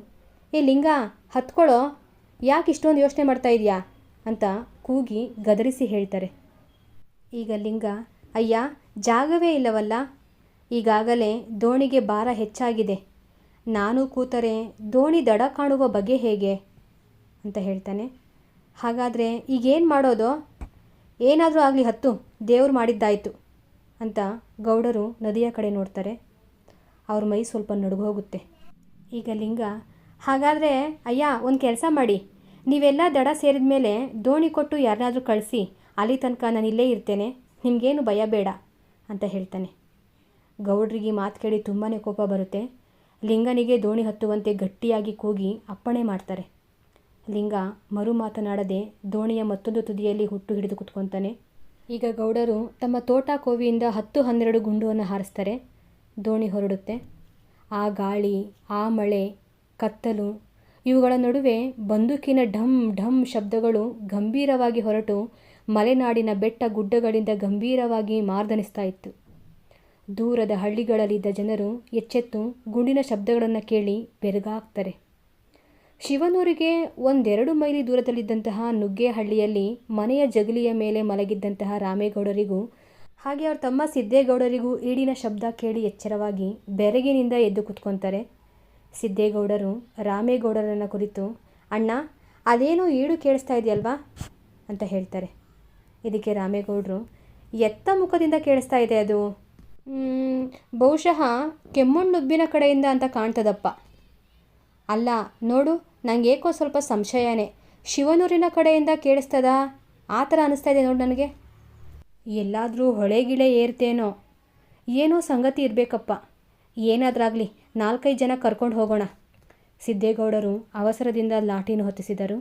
ಏ ಲಿಂಗ ಹತ್ಕೊಳ್ಳೋ, ಯಾಕೆ ಇಷ್ಟೊಂದು ಯೋಚನೆ ಮಾಡ್ತಾ ಇದೆಯಾ ಅಂತ ಕೂಗಿ ಗದರಿಸಿ ಹೇಳ್ತಾರೆ. ಈಗ ಲಿಂಗ, ಅಯ್ಯ ಜಾಗವೇ ಇಲ್ಲವಲ್ಲ, ಈಗಾಗಲೇ ದೋಣಿಗೆ ಭಾರ ಹೆಚ್ಚಾಗಿದೆ, ನಾನು ಕೂತರೆ ದೋಣಿ ದಡ ಕಾಣುವ ಬಗೆ ಹೇಗೆ ಅಂತ ಹೇಳ್ತಾನೆ. ಹಾಗಾದರೆ ಈಗೇನು ಮಾಡೋದು? ಏನಾದರೂ ಆಗಲಿ ಹತ್ತು, ದೇವ್ರು ಮಾಡಿದ್ದಾಯಿತು ಅಂತ ಗೌಡರು ನದಿಯ ಕಡೆ ನೋಡ್ತಾರೆ. ಅವ್ರ ಮೈ ಸ್ವಲ್ಪ ನಡುಗೋಗುತ್ತೆ. ಈಗ ಲಿಂಗ, ಹಾಗಾದರೆ ಅಯ್ಯ ಒಂದು ಕೆಲಸ ಮಾಡಿ, ನೀವೆಲ್ಲ ದಡ ಸೇರಿದ ಮೇಲೆ ದೋಣಿ ಕೊಟ್ಟು ಯಾರನ್ನಾದರೂ ಕಳಿಸಿ, ಅಲ್ಲಿ ತನಕ ನಾನು ಇಲ್ಲೇ ಇರ್ತೇನೆ, ನಿಮಗೇನು ಭಯ ಬೇಡ ಅಂತ ಹೇಳ್ತಾನೆ. ಗೌಡ್ರಿಗೆ ಮಾತು ಕೇಳಿ ತುಂಬಾ ಕೋಪ ಬರುತ್ತೆ. ಲಿಂಗನಿಗೆ ದೋಣಿ ಹತ್ತುವಂತೆ ಗಟ್ಟಿಯಾಗಿ ಕೂಗಿ ಅಪ್ಪಣೆ ಮಾಡ್ತಾರೆ. ಲಿಂಗ ಮರು ಮಾತನಾಡದೆ ದೋಣಿಯ ಮತ್ತೊಂದು ತುದಿಯಲ್ಲಿ ಹುಟ್ಟು ಹಿಡಿದು ಕುತ್ಕೊತಾನೆ. ಈಗ ಗೌಡರು ತಮ್ಮ ತೋಟ ಕೋವಿಯಿಂದ 10-12 ಗುಂಡುವನ್ನು ಹಾರಿಸ್ತಾರೆ. ದೋಣಿ ಹೊರಡುತ್ತೆ. ಆ ಗಾಳಿ, ಆ ಮಳೆ, ಕತ್ತಲು ಇವುಗಳ ನಡುವೆ ಬಂದೂಕಿನ ಢಮ್ ಢಮ್ ಶಬ್ದಗಳು ಗಂಭೀರವಾಗಿ ಹೊರಟು ಮಲೆನಾಡಿನ ಬೆಟ್ಟ ಗುಡ್ಡಗಳಿಂದ ಗಂಭೀರವಾಗಿ ಮಾರ್ದನಿಸ್ತಾ ಇತ್ತು. ದೂರದ ಹಳ್ಳಿಗಳಲ್ಲಿದ್ದ ಜನರು ಎಚ್ಚೆತ್ತು ಗುಂಡಿನ ಶಬ್ದಗಳನ್ನು ಕೇಳಿ ಬೆರಗಾಗ್ತಾರೆ. ಶಿವನೂರಿಗೆ 1-2 ಮೈಲಿ ದೂರದಲ್ಲಿದ್ದಂತಹ ನುಗ್ಗೇಹಳ್ಳಿಯಲ್ಲಿ ಮನೆಯ ಜಗಲಿಯ ಮೇಲೆ ಮಲಗಿದ್ದಂತಹ ರಾಮೇಗೌಡರಿಗೂ ಹಾಗೆ ಅವ್ರ ತಮ್ಮ ಸಿದ್ದೇಗೌಡರಿಗೂ ಈಡಿನ ಶಬ್ದ ಕೇಳಿ ಎಚ್ಚರವಾಗಿ ಬೆರಗಿನಿಂದ ಎದ್ದು ಕುತ್ಕೊತಾರೆ. ಸಿದ್ದೇಗೌಡರು ರಾಮೇಗೌಡರನ್ನು ಕುರಿತು, ಅಣ್ಣ ಅದೇನೋ ಈಡು ಕೇಳಿಸ್ತಾ ಇದೆಯಲ್ವಾ ಅಂತ ಹೇಳ್ತಾರೆ. ಇದಕ್ಕೆ ರಾಮೇಗೌಡರು, ಎತ್ತ ಮುಖದಿಂದ ಕೇಳಿಸ್ತಾ ಇದೆ ಅದು? ಬಹುಶಃ ಕೆಮ್ಮಣ್ಣುಬ್ಬಿನ ಕಡೆಯಿಂದ ಅಂತ ಕಾಣ್ತದಪ್ಪ. ಅಲ್ಲ ನೋಡು, ನಂಗೆ ಏಕೋ ಸ್ವಲ್ಪ ಸಂಶಯನೇ, ಶಿವನೂರಿನ ಕಡೆಯಿಂದ ಕೇಳಿಸ್ತದಾ ಆ ಥರ ಅನ್ನಿಸ್ತಾ ಇದೆ ನೋಡಿ ನನಗೆ. ಎಲ್ಲಾದರೂ ಹೊಳೆಗಿಳೆ ಏರ್ತೇನೋ, ಏನೋ ಸಂಗತಿ ಇರಬೇಕಪ್ಪ. ಏನಾದ್ರಾಗಲಿ 4-5 ಜನ ಕರ್ಕೊಂಡು ಹೋಗೋಣ. ಸಿದ್ದೇಗೌಡರು ಅವಸರದಿಂದ ಲಾಠಿನ ಹೊತ್ತಿಸಿದರು.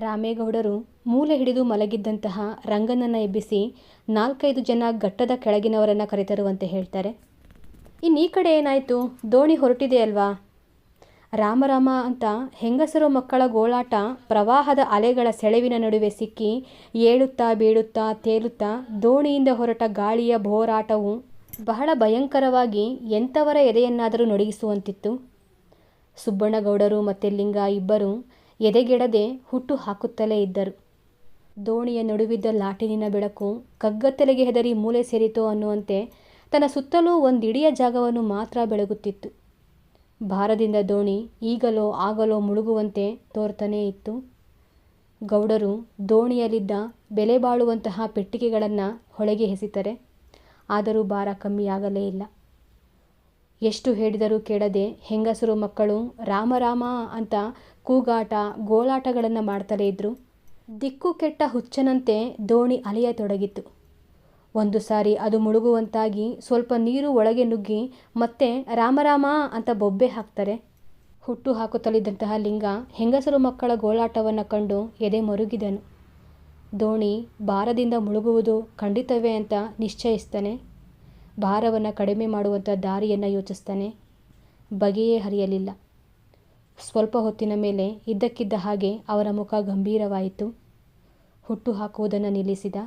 ರಾಮೇಗೌಡರು ಮೂಲೆ ಹಿಡಿದು ಮಲಗಿದ್ದಂತಹ ರಂಗನನ್ನು ಎಬ್ಬಿಸಿ 4-5 ಜನ ಘಟ್ಟದ ಕೆಳಗಿನವರನ್ನು ಕರೆತರುವಂತೆ ಹೇಳ್ತಾರೆ. ಇನ್ನು ಈ ಕಡೆ ಏನಾಯಿತು? ದೋಣಿ ಹೊರಟಿದೆ ಅಲ್ವಾ? ರಾಮರಾಮ ಅಂತ ಹೆಂಗಸರು ಮಕ್ಕಳ ಗೋಳಾಟ ಪ್ರವಾಹದ ಅಲೆಗಳ ಸೆಳೆವಿನ ನಡುವೆ ಸಿಕ್ಕಿ ಏಳುತ್ತಾ ಬೀಳುತ್ತಾ ತೇಲುತ್ತಾ ದೋಣಿಯಿಂದ ಹೊರಟ ಗಾಳಿಯ ಬೋರಾಟವು ಬಹಳ ಭಯಂಕರವಾಗಿ ಎಂಥವರ ಎದೆಯನ್ನಾದರೂ ನಡುಗಿಸುವಂತಿತ್ತು. ಸುಬ್ಬಣ್ಣಗೌಡರು ಮತ್ತು ಲಿಂಗ ಇಬ್ಬರು ಎದೆಗೆಡದೆ ಹುಟ್ಟು ಹಾಕುತ್ತಲೇ ಇದ್ದರು. ದೋಣಿಯ ನಡುವಿದ್ದ ಲಾಟಿನಿನ ಬೆಳಕು ಕಗ್ಗತ್ತಲೆಗೆ ಹೆದರಿ ಮೂಲೆ ಸೇರಿತೋ ಅನ್ನುವಂತೆ ತನ್ನ ಸುತ್ತಲೂ ಒಂದಿಡಿಯ ಜಾಗವನ್ನು ಮಾತ್ರ ಬೆಳಗುತ್ತಿತ್ತು. ಭಾರದಿಂದ ದೋಣಿ ಈಗಲೋ ಆಗಲೋ ಮುಳುಗುವಂತೆ ತೋರ್ತಾನೇ ಇತ್ತು. ಗೌಡರು ದೋಣಿಯಲ್ಲಿದ್ದ ಬೆಲೆ ಬಾಳುವಂತಹ ಪೆಟ್ಟಿಗೆಗಳನ್ನು ಹೊಳೆಗೆ ಎಸೆತಾರೆ. ಆದರೂ ಭಾರ ಕಮ್ಮಿಯಾಗಲೇ ಇಲ್ಲ. ಎಷ್ಟು ಹೇಳಿದರೂ ಕೇಳದೆ ಹೆಂಗಸರು ಮಕ್ಕಳು ರಾಮರಾಮ ಅಂತ ಕೂಗಾಟ ಗೋಳಾಟಗಳನ್ನು ಮಾಡ್ತಲೇ ಇದ್ದರು. ದಿಕ್ಕು ಕೆಟ್ಟ ಹುಚ್ಚನಂತೆ ದೋಣಿ ಅಲೆಯತೊಡಗಿತು. ಒಂದು ಸಾರಿ ಅದು ಮುಳುಗುವಂತಾಗಿ ಸ್ವಲ್ಪ ನೀರು ಒಳಗೆ ನುಗ್ಗಿ ಮತ್ತೆ ರಾಮರಾಮ ಅಂತ ಬೊಬ್ಬೆ ಹಾಕ್ತಾರೆ. ಹುಟ್ಟು ಹಾಕುತ್ತಲಿದ್ದಂತಹ ಲಿಂಗ ಹೆಂಗಸರು ಮಕ್ಕಳ ಗೋಳಾಟವನ್ನು ಕಂಡು ಎದೆ ಮರುಗಿದನು. ದೋಣಿ ಭಾರದಿಂದ ಮುಳುಗುವುದು ಖಂಡಿತವೇ ಅಂತ ನಿಶ್ಚಯಿಸ್ತಾನೆ. ಭಾರವನ್ನು ಕಡಿಮೆ ಮಾಡುವಂಥ ದಾರಿಯನ್ನು ಯೋಚಿಸ್ತಾನೆ. ಬಗೆಯೇ ಹರಿಯಲಿಲ್ಲ. ಸ್ವಲ್ಪ ಹೊತ್ತಿನ ಮೇಲೆ ಇದ್ದಕ್ಕಿದ್ದ ಹಾಗೆ ಅವರ ಮುಖ ಗಂಭೀರವಾಯಿತು. ಹುಟ್ಟು ಹಾಕುವುದನ್ನು ನಿಲ್ಲಿಸಿದ.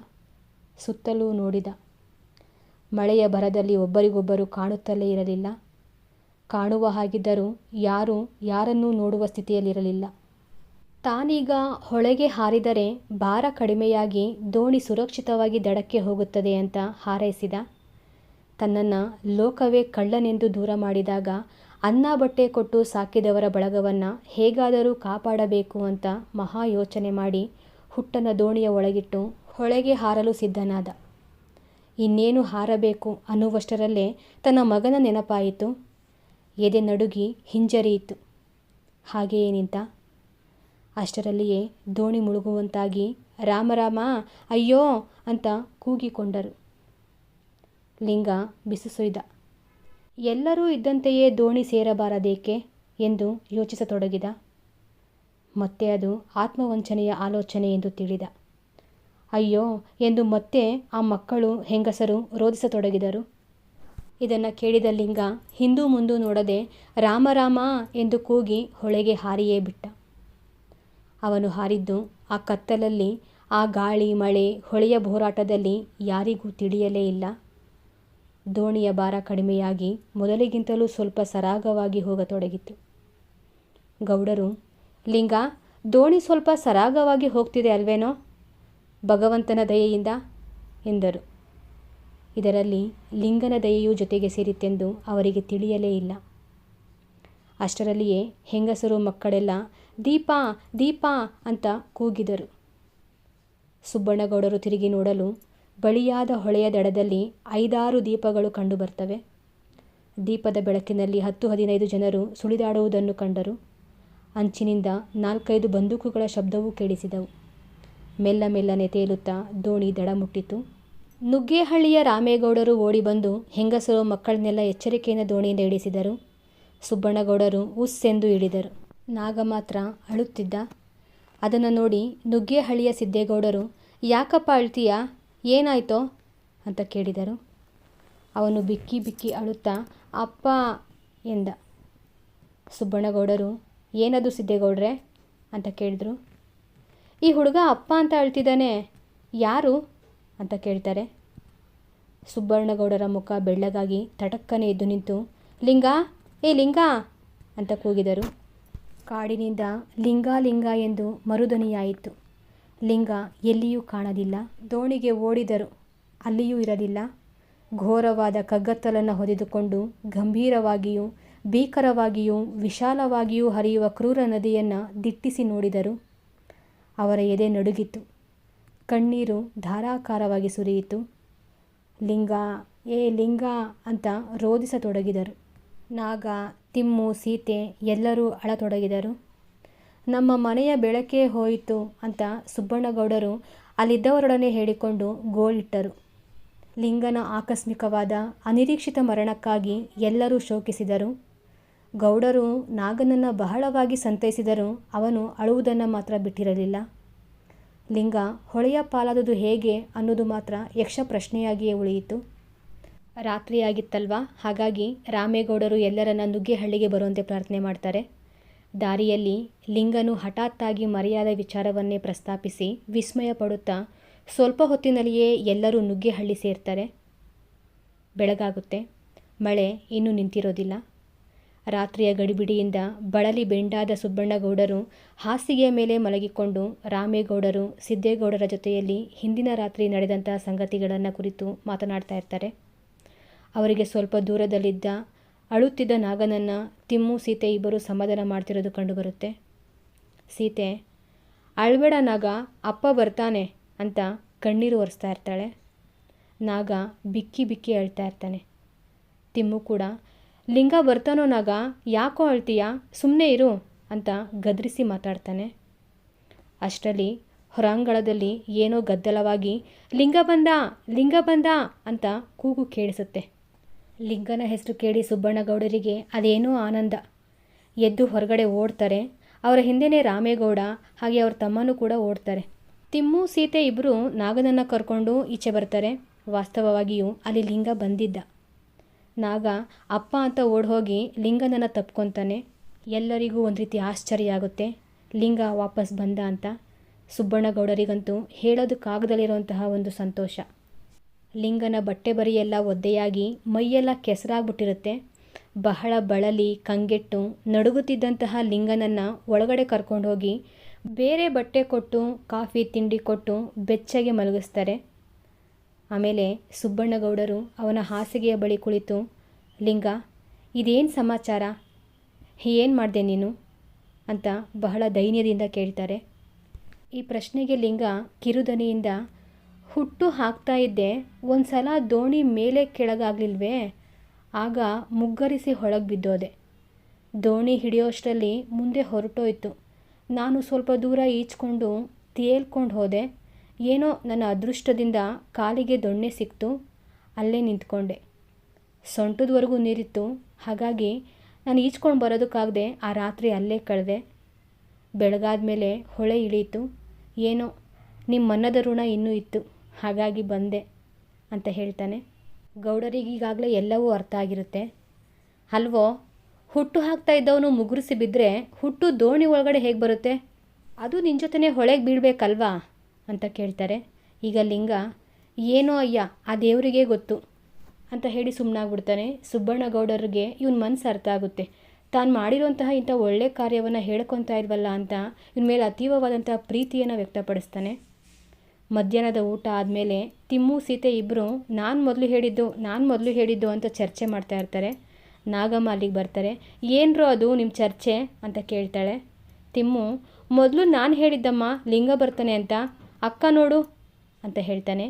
ಸುತ್ತಲೂ ನೋಡಿದ. ಮಳೆಯ ಭರದಲ್ಲಿ ಒಬ್ಬರಿಗೊಬ್ಬರು ಕಾಣುತ್ತಲೇ ಇರಲಿಲ್ಲ. ಕಾಣುವ ಹಾಗಿದ್ದರೂ ಯಾರೂ ಯಾರನ್ನೂ ನೋಡುವ ಸ್ಥಿತಿಯಲ್ಲಿರಲಿಲ್ಲ. ತಾನೀಗ ಹೊಳೆಗೆ ಹಾರಿದರೆ ಭಾರ ಕಡಿಮೆಯಾಗಿ ದೋಣಿ ಸುರಕ್ಷಿತವಾಗಿ ದಡಕ್ಕೆ ಹೋಗುತ್ತದೆ ಅಂತ ಹಾರೈಸಿದ. ತನ್ನನ್ನು ಲೋಕವೇ ಕಳ್ಳನೆಂದು ದೂರ ಮಾಡಿದಾಗ ಅನ್ನ ಬಟ್ಟೆ ಕೊಟ್ಟು ಸಾಕಿದವರ ಬಳಗವನ್ನು ಹೇಗಾದರೂ ಕಾಪಾಡಬೇಕು ಅಂತ ಮಹಾ ಯೋಚನೆ ಮಾಡಿ ಹುಟ್ಟನ ದೋಣಿಯ ಒಳಗಿಟ್ಟು ಹೊಳೆಗೆ ಹಾರಲು ಸಿದ್ಧನಾದ. ಇನ್ನೇನು ಹಾರಬೇಕು ಅನ್ನುವಷ್ಟರಲ್ಲೇ ತನ್ನ ಮಗನ ನೆನಪಾಯಿತು. ಎದೆ ನಡುಗಿ ಹಿಂಜರಿಯಿತು. ಹಾಗೆಯೇ ನಿಂತ. ಅಷ್ಟರಲ್ಲಿಯೇ ದೋಣಿ ಮುಳುಗುವಂತಾಗಿ ರಾಮರಾಮ ಅಯ್ಯೋ ಅಂತ ಕೂಗಿಕೊಂಡರು. ಲಿಂಗ ಬಿಸುಸುಯ್ದ. ಎಲ್ಲರೂ ಇದ್ದಂತೆಯೇ ದೋಣಿ ಸೇರಬಾರದೇಕೆ ಎಂದು ಯೋಚಿಸತೊಡಗಿದ. ಮತ್ತೆ ಅದು ಆತ್ಮವಂಚನೆಯ ಆಲೋಚನೆ ಎಂದು ತಿಳಿದ. ಅಯ್ಯೋ ಎಂದು ಮತ್ತೆ ಆ ಮಕ್ಕಳು ಹೆಂಗಸರು ರೋಧಿಸತೊಡಗಿದರು. ಇದನ್ನು ಕೇಳಿದ ಲಿಂಗ ಹಿಂದೂ ಮುಂದೂ ನೋಡದೆ ರಾಮರಾಮ ಎಂದು ಕೂಗಿ ಹೊಳೆಗೆ ಹಾರಿಯೇ ಬಿಟ್ಟ. ಅವನು ಹಾರಿದ್ದು ಆ ಕತ್ತಲಲ್ಲಿ, ಆ ಗಾಳಿ ಮಳೆ ಹೊಳೆಯ ಹೋರಾಟದಲ್ಲಿ ಯಾರಿಗೂ ತಿಳಿಯಲೇ ಇಲ್ಲ. ದೋಣಿಯ ಭಾರ ಕಡಿಮೆಯಾಗಿ ಮೊದಲಿಗಿಂತಲೂ ಸ್ವಲ್ಪ ಸರಾಗವಾಗಿ ಹೋಗತೊಡಗಿತು. ಗೌಡರು, ಲಿಂಗ, ದೋಣಿ ಸ್ವಲ್ಪ ಸರಾಗವಾಗಿ ಹೋಗ್ತಿದೆ ಅಲ್ವೇನೋ, ಭಗವಂತನ ದಯೆಯಿಂದ ಎಂದರು. ಇದರಲ್ಲಿ ಲಿಂಗನ ದಯೆಯೂ ಜೊತೆಗೆ ಸೇರಿತೆಂದು ಅವರಿಗೆ ತಿಳಿಯಲೇ ಇಲ್ಲ. ಅಷ್ಟರಲ್ಲಿಯೇ ಹೆಂಗಸರು ಮಕ್ಕಳೆಲ್ಲ ದೀಪ ದೀಪ ಅಂತ ಕೂಗಿದರು. ಸುಬ್ಬಣ್ಣಗೌಡರು ತಿರುಗಿ ನೋಡಲು ಬಳಿಯಾದ ಹೊಳೆಯ ದಡದಲ್ಲಿ 5-6 ದೀಪಗಳು ಕಂಡುಬರ್ತವೆ. ದೀಪದ ಬೆಳಕಿನಲ್ಲಿ 10-15 ಜನರು ಸುಳಿದಾಡುವುದನ್ನು ಕಂಡರು. ಅಂಚಿನಿಂದ 4-5 ಬಂದೂಕುಗಳ ಶಬ್ದವೂ ಕೇಳಿಸಿದವು. ಮೆಲ್ಲ ಮೆಲ್ಲನೆ ತೇಲುತ್ತಾ ದೋಣಿ ದಡ ಮುಟ್ಟಿತು. ನುಗ್ಗೇಹಳ್ಳಿಯ ರಾಮೇಗೌಡರು ಓಡಿ ಬಂದು ಹೆಂಗಸರು ಮಕ್ಕಳನ್ನೆಲ್ಲ ಎಚ್ಚರಿಕೆಯಿಂದ ದೋಣಿಯಿಂದ ಇಳಿಸಿದರು. ಸುಬ್ಬಣ್ಣಗೌಡರು ಉಸ್ಸೆಂದು ಇಳಿದರು. ನಾಗ ಮಾತ್ರ ಅಳುತ್ತಿದ್ದ. ಅದನ್ನು ನೋಡಿ ನುಗ್ಗೇಹಳ್ಳಿಯ ಸಿದ್ದೇಗೌಡರು, ಯಾಕಪ್ಪ ಅಳ್ತೀಯಾ, ಏನಾಯ್ತೋ ಅಂತ ಕೇಳಿದರು. ಅವನು ಬಿಕ್ಕಿ ಬಿಕ್ಕಿ ಅಳುತ್ತಾ ಅಪ್ಪ ಎಂದ. ಸುಬ್ಬಣ್ಣಗೌಡರು, ಏನದು ಸಿದ್ದೇಗೌಡ್ರೆ ಅಂತ ಕೇಳಿದ್ರು. ಈ ಹುಡುಗ ಅಪ್ಪ ಅಂತ ಅಳ್ತಿದ್ದಾನೆ, ಯಾರು ಅಂತ ಕೇಳ್ತಾರೆ. ಸುಬ್ಬಣ್ಣಗೌಡರ ಮುಖ ಬೆಳ್ಳಗಾಗಿ ತಟಕ್ಕನೆ ಎದ್ದು ನಿಂತು, ಲಿಂಗ, ಏ ಲಿಂಗ ಅಂತ ಕೂಗಿದರು. ಕಾಡಿನಿಂದ ಲಿಂಗ ಲಿಂಗ ಎಂದು ಮರುದನಿಯಾಯಿತು. ಲಿಂಗ ಎಲ್ಲಿಯೂ ಕಾಣಲಿಲ್ಲ. ದೋಣಿಗೆ ಓಡಿದರು, ಅಲ್ಲಿಯೂ ಇರಲಿಲ್ಲ. ಘೋರವಾದ ಕಗ್ಗತ್ತಲನ್ನು ಹೊದೆದುಕೊಂಡು ಗಂಭೀರವಾಗಿಯೂ ಭೀಕರವಾಗಿಯೂ ವಿಶಾಲವಾಗಿಯೂ ಹರಿಯುವ ಕ್ರೂರ ನದಿಯನ್ನು ದಿಟ್ಟಿಸಿ ನೋಡಿದರು. ಅವರ ಎದೆ ನಡುಗಿತು. ಕಣ್ಣೀರು ಧಾರಾಕಾರವಾಗಿ ಸುರಿಯಿತು. ಲಿಂಗ, ಏ ಲಿಂಗ ಅಂತ ರೋಧಿಸತೊಡಗಿದರು. ನಾಗ, ತಿಮ್ಮು, ಸೀತೆ ಎಲ್ಲರೂ ಅಳತೊಡಗಿದರು. ನಮ್ಮ ಮನೆಯ ಬೆಳಕೇ ಹೋಯಿತು ಅಂತ ಸುಬ್ಬಣ್ಣಗೌಡರು ಅಲ್ಲಿದ್ದವರೊಡನೆ ಹೇಳಿಕೊಂಡು ಗೋಳಿಟ್ಟರು. ಲಿಂಗನ ಆಕಸ್ಮಿಕವಾದ ಅನಿರೀಕ್ಷಿತ ಮರಣಕ್ಕಾಗಿ ಎಲ್ಲರೂ ಶೋಕಿಸಿದರು. ಗೌಡರು ನಾಗನನ್ನು ಬಹಳವಾಗಿ ಸಂತೈಸಿದರೂ ಅವನು ಅಳುವುದನ್ನು ಮಾತ್ರ ಬಿಟ್ಟಿರಲಿಲ್ಲ. ಲಿಂಗ ಹೊಳೆಯ ಪಾಲಾದುದು ಹೇಗೆ ಅನ್ನೋದು ಮಾತ್ರ ಯಕ್ಷ ಪ್ರಶ್ನೆಯಾಗಿಯೇ ಉಳಿಯಿತು. ರಾತ್ರಿಯಾಗಿತ್ತಲ್ವಾ, ಹಾಗಾಗಿ ರಾಮೇಗೌಡರು ಎಲ್ಲರನ್ನ ನುಗ್ಗೇಹಳ್ಳಿಗೆ ಬರುವಂತೆ ಪ್ರಾರ್ಥನೆ ಮಾಡ್ತಾರೆ. ದಾರಿಯಲ್ಲಿ ಲಿಂಗನು ಹಠಾತ್ತಾಗಿ ಮರೆಯಾದ ವಿಚಾರವನ್ನೇ ಪ್ರಸ್ತಾಪಿಸಿ ವಿಸ್ಮಯ ಪಡುತ್ತಾ ಸ್ವಲ್ಪ ಹೊತ್ತಿನಲ್ಲಿಯೇ ಎಲ್ಲರೂ ನುಗ್ಗೇಹಳ್ಳಿ ಸೇರ್ತಾರೆ. ಬೆಳಗಾಗುತ್ತೆ. ಮಳೆ ಇನ್ನೂ ನಿಂತಿರೋದಿಲ್ಲ. ರಾತ್ರಿಯ ಗಡಿಬಿಡಿಯಿಂದ ಬಳಲಿ ಬೆಂಡಾದ ಸುಬ್ಬಣ್ಣಗೌಡರು ಹಾಸಿಗೆಯ ಮೇಲೆ ಮಲಗಿಕೊಂಡು ರಾಮೇಗೌಡರು ಸಿದ್ದೇಗೌಡರ ಜೊತೆಯಲ್ಲಿ ಹಿಂದಿನ ರಾತ್ರಿ ನಡೆದಂಥ ಸಂಗತಿಗಳನ್ನು ಕುರಿತು ಮಾತನಾಡ್ತಾ ಇರ್ತಾರೆ. ಅವರಿಗೆ ಸ್ವಲ್ಪ ದೂರದಲ್ಲಿದ್ದ ಅಳುತ್ತಿದ್ದ ನಾಗನನ್ನು ತಿಮ್ಮು, ಸೀತೆ ಇಬ್ಬರು ಸಮಾಧಾನ ಮಾಡ್ತಿರೋದು ಕಂಡುಬರುತ್ತೆ. ಸೀತೆ, ಅಳ್ಬೇಡ ನಾಗ, ಅಪ್ಪ ಬರ್ತಾನೆ ಅಂತ ಕಣ್ಣೀರು ಒರೆಸ್ತಾ ಇರ್ತಾಳೆ. ನಾಗ ಬಿಕ್ಕಿ ಬಿಕ್ಕಿ ಅಳ್ತಾ ಇರ್ತಾನೆ. ತಿಮ್ಮು ಕೂಡ, ಲಿಂಗ ಬರ್ತಾನೋ ನಾಗ, ಯಾಕೋ ಅಳ್ತೀಯಾ, ಸುಮ್ಮನೆ ಇರು ಅಂತ ಗದರಿಸಿ ಮಾತಾಡ್ತಾನೆ. ಅಷ್ಟರಲ್ಲಿ ಹೊರಾಂಗಣದಲ್ಲಿ ಏನೋ ಗದ್ದಲವಾಗಿ ಲಿಂಗ ಬಂದ ಲಿಂಗ ಬಂದ ಅಂತ ಕೂಗು ಕೇಳಿಸುತ್ತೆ. ಲಿಂಗನ ಹೆಸರು ಕೇಳಿ ಸುಬ್ಬಣ್ಣಗೌಡರಿಗೆ ಅದೇನೋ ಆನಂದ. ಎದ್ದು ಹೊರಗಡೆ ಓಡ್ತಾರೆ. ಅವರ ಹಿಂದೆಯೇ ರಾಮೇಗೌಡ ಹಾಗೆ ಅವ್ರ ತಮ್ಮನೂ ಕೂಡ ಓಡ್ತಾರೆ. ತಿಮ್ಮು, ಸೀತೆ ಇಬ್ಬರು ನಾಗನನ್ನು ಕರ್ಕೊಂಡು ಈಚೆ ಬರ್ತಾರೆ. ವಾಸ್ತವವಾಗಿಯೂ ಅಲ್ಲಿ ಲಿಂಗ ಬಂದಿದ್ದ. ನಾಗ ಅಪ್ಪ ಅಂತ ಓಡ್ ಹೋಗಿ ಲಿಂಗನನ್ನು ತಪ್ಕೊತಾನೆ. ಎಲ್ಲರಿಗೂ ಒಂದು ರೀತಿ ಆಶ್ಚರ್ಯ ಆಗುತ್ತೆ, ಲಿಂಗ ವಾಪಸ್ ಬಂದ ಅಂತ. ಸುಬ್ಬಣ್ಣಗೌಡರಿಗಂತೂ ಹೇಳೋದಕ್ಕಾಗದಲ್ಲಿರುವಂತಹ ಒಂದು ಸಂತೋಷ. ಲಿಂಗನ ಬಟ್ಟೆ ಬರಿಯೆಲ್ಲ ಒದ್ದೆಯಾಗಿ ಮೈಯೆಲ್ಲ ಕೆಸರಾಗ್ಬಿಟ್ಟಿರುತ್ತೆ. ಬಹಳ ಬಳಲಿ ಕಂಗೆಟ್ಟು ನಡುಗುತ್ತಿದ್ದಂತಹ ಲಿಂಗನನ್ನು ಒಳಗಡೆ ಕರ್ಕೊಂಡು ಹೋಗಿ ಬೇರೆ ಬಟ್ಟೆ ಕೊಟ್ಟು ಕಾಫಿ ತಿಂಡಿ ಕೊಟ್ಟು ಬೆಚ್ಚಗೆ ಮಲಗಿಸ್ತಾರೆ. ಆಮೇಲೆ ಸುಬ್ಬಣ್ಣಗೌಡರು ಅವನ ಹಾಸಿಗೆಯ ಬಳಿ ಕುಳಿತು, ಲಿಂಗ, ಇದೇನು ಸಮಾಚಾರ, ಏನು ಮಾಡಿದೆ ನೀನು ಅಂತ ಬಹಳ ದೈನ್ಯದಿಂದ ಕೇಳ್ತಾರೆ. ಈ ಪ್ರಶ್ನೆಗೆ ಲಿಂಗ ಕಿರುದನಿಯಿಂದ, ಹುಟ್ಟು ಹಾಕ್ತಾ ಇದ್ದೆ, ಒಂದು ಸಲ ದೋಣಿ ಮೇಲೆ ಕೆಳಗಾಗಲಿಲ್ವೇ, ಆಗ ಮುಗ್ಗರಿಸಿ ಹೊಳಗೆ ಬಿದ್ದೋದೆ. ದೋಣಿ ಹಿಡಿಯೋಷ್ಟರಲ್ಲಿ ಮುಂದೆ ಹೊರಟೋಯ್ತು. ನಾನು ಸ್ವಲ್ಪ ದೂರ ಈಜ್ಕೊಂಡು ತೇಲ್ಕೊಂಡು ಹೋದೆ. ಏನೋ ನನ್ನ ಅದೃಷ್ಟದಿಂದ ಕಾಲಿಗೆ ದೊಣ್ಣೆ ಸಿಕ್ತು, ಅಲ್ಲೇ ನಿಂತ್ಕೊಂಡೆ. ಸೊಂಟದವರೆಗೂ ನೀರಿತ್ತು, ಹಾಗಾಗಿ ನಾನು ಈಜ್ಕೊಂಡು ಬರೋದಕ್ಕಾಗದೆ ಆ ರಾತ್ರಿ ಅಲ್ಲೇ ಕಳೆದೆ. ಬೆಳಗಾದ ಮೇಲೆ ಹೊಳೆ ಇಳೀತು. ಏನೋ ನಿಮ್ಮ ಮನ್ನದ ಋಣ ಇನ್ನೂ ಇತ್ತು, ಹಾಗಾಗಿ ಬಂದೆ ಅಂತ ಹೇಳ್ತಾನೆ. ಗೌಡರಿಗೆ ಈಗಾಗಲೇ ಎಲ್ಲವೂ ಅರ್ಥ ಆಗಿರುತ್ತೆ. ಅಲ್ವೋ, ಹುಟ್ಟು ಹಾಕ್ತಾ ಇದ್ದವನು ಮುಗುರಿಸಿ ಬಿದ್ದರೆ ಹುಟ್ಟು ದೋಣಿ ಒಳಗಡೆ ಹೇಗೆ ಬರುತ್ತೆ, ಅದು ನಿನ್ನ ಜೊತೆನೇ ಹೊಳೆಗೆ ಬೀಳಬೇಕಲ್ವಾ ಅಂತ ಕೇಳ್ತಾರೆ. ಈಗ ಲಿಂಗ, ಏನೋ ಅಯ್ಯ, ಆ ದೇವರಿಗೆ ಗೊತ್ತು ಅಂತ ಹೇಳಿ ಸುಮ್ಮನಾಗ್ಬಿಡ್ತಾನೆ. ಸುಬ್ಬಣ್ಣಗೌಡರಿಗೆ ಇವನ ಮನಸ್ಸು ಅರ್ಥ ಆಗುತ್ತೆ. ತಾನು ಮಾಡಿರುವಂತಹ ಇಂಥ ಒಳ್ಳೆ ಕಾರ್ಯವನ್ನು ಹೇಳ್ಕೊತಾ ಇಲ್ವಲ್ಲ ಅಂತ ಇವನ ಮೇಲೆ ಅತೀವವಾದಂಥ ಪ್ರೀತಿಯನ್ನು ವ್ಯಕ್ತಪಡಿಸ್ತಾನೆ. ಮಧ್ಯಾಹ್ನದ ಊಟ ಆದಮೇಲೆ ತಿಮ್ಮು ಸೀತೆ ಇಬ್ಬರು ನಾನು ಮೊದಲು ಹೇಳಿದ್ದು ಅಂತ ಚರ್ಚೆ ಮಾಡ್ತಾ ಇರ್ತಾರೆ. ನಾಗಮ್ಮ ಅಲ್ಲಿಗೆ ಬರ್ತಾರೆ. ಏನರೋ ಅದು ನಿಮ್ಮ ಚರ್ಚೆ ಅಂತ ಕೇಳ್ತಾಳೆ. ತಿಮ್ಮು, ಮೊದಲು ನಾನು ಹೇಳಿದ್ದಮ್ಮ ಲಿಂಗ ಬರ್ತಾನೆ ಅಂತ, ಅಕ್ಕ ನೋಡು ಅಂತ ಹೇಳ್ತಾನೆ.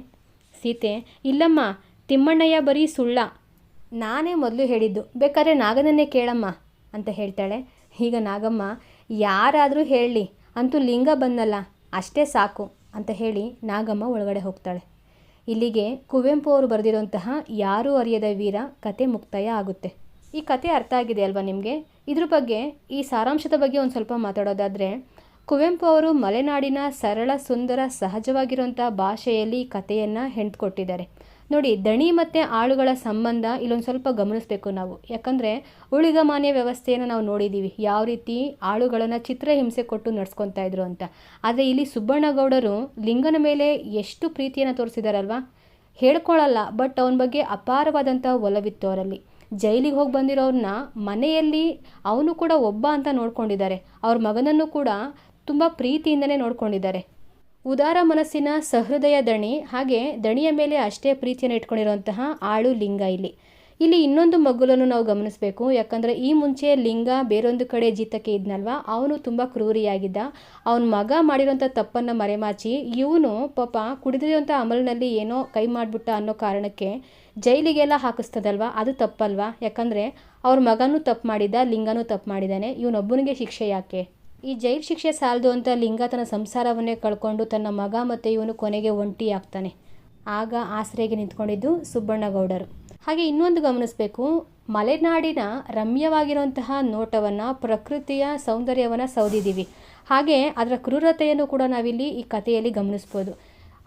ಸೀತೆ, ಇಲ್ಲಮ್ಮ, ತಿಮ್ಮಣ್ಣಯ್ಯ ಬರೀ ಸುಳ್ಳ, ನಾನೇ ಮೊದಲು ಹೇಳಿದ್ದು, ಬೇಕಾದ್ರೆ ನಾಗನನ್ನೇ ಕೇಳಮ್ಮ ಅಂತ ಹೇಳ್ತಾಳೆ. ಈಗ ನಾಗಮ್ಮ, ಯಾರಾದರೂ ಹೇಳಲಿ, ಅಂತೂ ಲಿಂಗ ಬಂದಲ್ಲ ಅಷ್ಟೇ ಸಾಕು ಅಂತ ಹೇಳಿ ನಾಗಮ್ಮ ಒಳಗಡೆ ಹೋಗ್ತಾಳೆ. ಇಲ್ಲಿಗೆ ಕುವೆಂಪು ಅವರು ಬರೆದಿರುವಂತಹ ಯಾರೂ ಅರಿಯದ ವೀರ ಕತೆ ಮುಕ್ತಾಯ ಆಗುತ್ತೆ. ಈ ಕತೆ ಅರ್ಥ ಆಗಿದೆ ಅಲ್ವಾ ನಿಮಗೆ? ಇದ್ರ ಬಗ್ಗೆ, ಈ ಸಾರಾಂಶದ ಬಗ್ಗೆ ಒಂದು ಸ್ವಲ್ಪ ಮಾತಾಡೋದಾದರೆ, ಕುವೆಂಪು ಅವರು ಮಲೆನಾಡಿನ ಸರಳ ಸುಂದರ ಸಹಜವಾಗಿರುವಂಥ ಭಾಷೆಯಲ್ಲಿ ಈ ಕಥೆಯನ್ನು ಹೆಣ್ಕೊಟ್ಟಿದ್ದಾರೆ. ನೋಡಿ, ದಣಿ ಮತ್ತು ಆಳುಗಳ ಸಂಬಂಧ ಇಲ್ಲೊಂದು ಸ್ವಲ್ಪ ಗಮನಿಸಬೇಕು ನಾವು. ಯಾಕಂದರೆ ಉಳಿಗಮಾನ್ಯ ವ್ಯವಸ್ಥೆಯನ್ನು ನಾವು ನೋಡಿದ್ದೀವಿ, ಯಾವ ರೀತಿ ಆಳುಗಳನ್ನು ಚಿತ್ರಹಿಂಸೆ ಕೊಟ್ಟು ನಡೆಸ್ಕೊತಾ ಇದ್ರು ಅಂತ. ಆದರೆ ಇಲ್ಲಿ ಸುಬ್ಬಣ್ಣಗೌಡರು ಲಿಂಗನ ಮೇಲೆ ಎಷ್ಟು ಪ್ರೀತಿಯನ್ನು ತೋರಿಸಿದಾರಲ್ವ, ಹೇಳ್ಕೊಳ್ಳಲ್ಲ, ಬಟ್ ಅವನ ಬಗ್ಗೆ ಅಪಾರವಾದಂಥ ಒಲವಿತ್ತು ಅವರಲ್ಲಿ. ಜೈಲಿಗೆ ಹೋಗಿ ಬಂದಿರೋರನ್ನ ಮನೆಯಲ್ಲಿ ಅವನು ಕೂಡ ಒಬ್ಬ ಅಂತ ನೋಡ್ಕೊಂಡಿದ್ದಾರೆ. ಅವ್ರ ಮಗನನ್ನು ಕೂಡ ತುಂಬ ಪ್ರೀತಿಯಿಂದನೇ ನೋಡ್ಕೊಂಡಿದ್ದಾರೆ. ಉದಾರ ಮನಸ್ಸಿನ ಸಹೃದಯ ದಣಿ, ಹಾಗೆ ದಣಿಯ ಮೇಲೆ ಅಷ್ಟೇ ಪ್ರೀತಿಯನ್ನು ಇಟ್ಕೊಂಡಿರುವಂತಹ ಆಳು ಲಿಂಗ. ಇಲ್ಲಿ ಇನ್ನೊಂದು ಮಗುಲನ್ನು ನಾವು ಗಮನಿಸಬೇಕು. ಯಾಕಂದರೆ ಈ ಮುಂಚೆ ಲಿಂಗ ಬೇರೊಂದು ಕಡೆ ಜೀತಕ್ಕೆ ಇದ್ನಲ್ವ, ಅವನು ತುಂಬ ಕ್ರೂರಿಯಾಗಿದ್ದ. ಅವನ ಮಗ ಮಾಡಿರೋಂಥ ತಪ್ಪನ್ನು ಮರೆಮಾಚಿ ಇವನು ಪಾಪ ಕುಡಿದಿರೋಂಥ ಅಮಲಿನಲ್ಲಿ ಏನೋ ಕೈ ಮಾಡಿಬಿಟ್ಟ ಅನ್ನೋ ಕಾರಣಕ್ಕೆ ಜೈಲಿಗೆಲ್ಲ ಹಾಕಿಸ್ತದಲ್ವ, ಅದು ತಪ್ಪಲ್ವಾ? ಯಾಕಂದರೆ ಅವ್ರ ಮಗನೂ ತಪ್ಪು ಮಾಡಿದ್ದ, ಲಿಂಗನೂ ತಪ್ಪು ಮಾಡಿದ್ದಾನೆ. ಇವನೊಬ್ಬನಿಗೆ ಶಿಕ್ಷೆ ಯಾಕೆ? ಈ ಜೈಲು ಶಿಕ್ಷೆ ಸಾಲದು ಅಂತ ಲಿಂಗ ತನ್ನ ಸಂಸಾರವನ್ನೇ ಕಳ್ಕೊಂಡು ತನ್ನ ಮಗ ಮತ್ತು ಇವನು ಕೊನೆಗೆ ಒಂಟಿ ಆಗ್ತಾನೆ. ಆಗ ಆಸರೆಗೆ ನಿಂತ್ಕೊಂಡಿದ್ದು ಸುಬ್ಬಣ್ಣಗೌಡರು. ಹಾಗೆ ಇನ್ನೊಂದು ಗಮನಿಸಬೇಕು, ಮಲೆನಾಡಿನ ರಮ್ಯವಾಗಿರುವಂತಹ ನೋಟವನ್ನು, ಪ್ರಕೃತಿಯ ಸೌಂದರ್ಯವನ್ನು ಸೌದಿದ್ದೀವಿ. ಹಾಗೆ ಅದರ ಕ್ರೂರತೆಯನ್ನು ಕೂಡ ನಾವಿಲ್ಲಿ ಈ ಕಥೆಯಲ್ಲಿ ಗಮನಿಸ್ಬೋದು.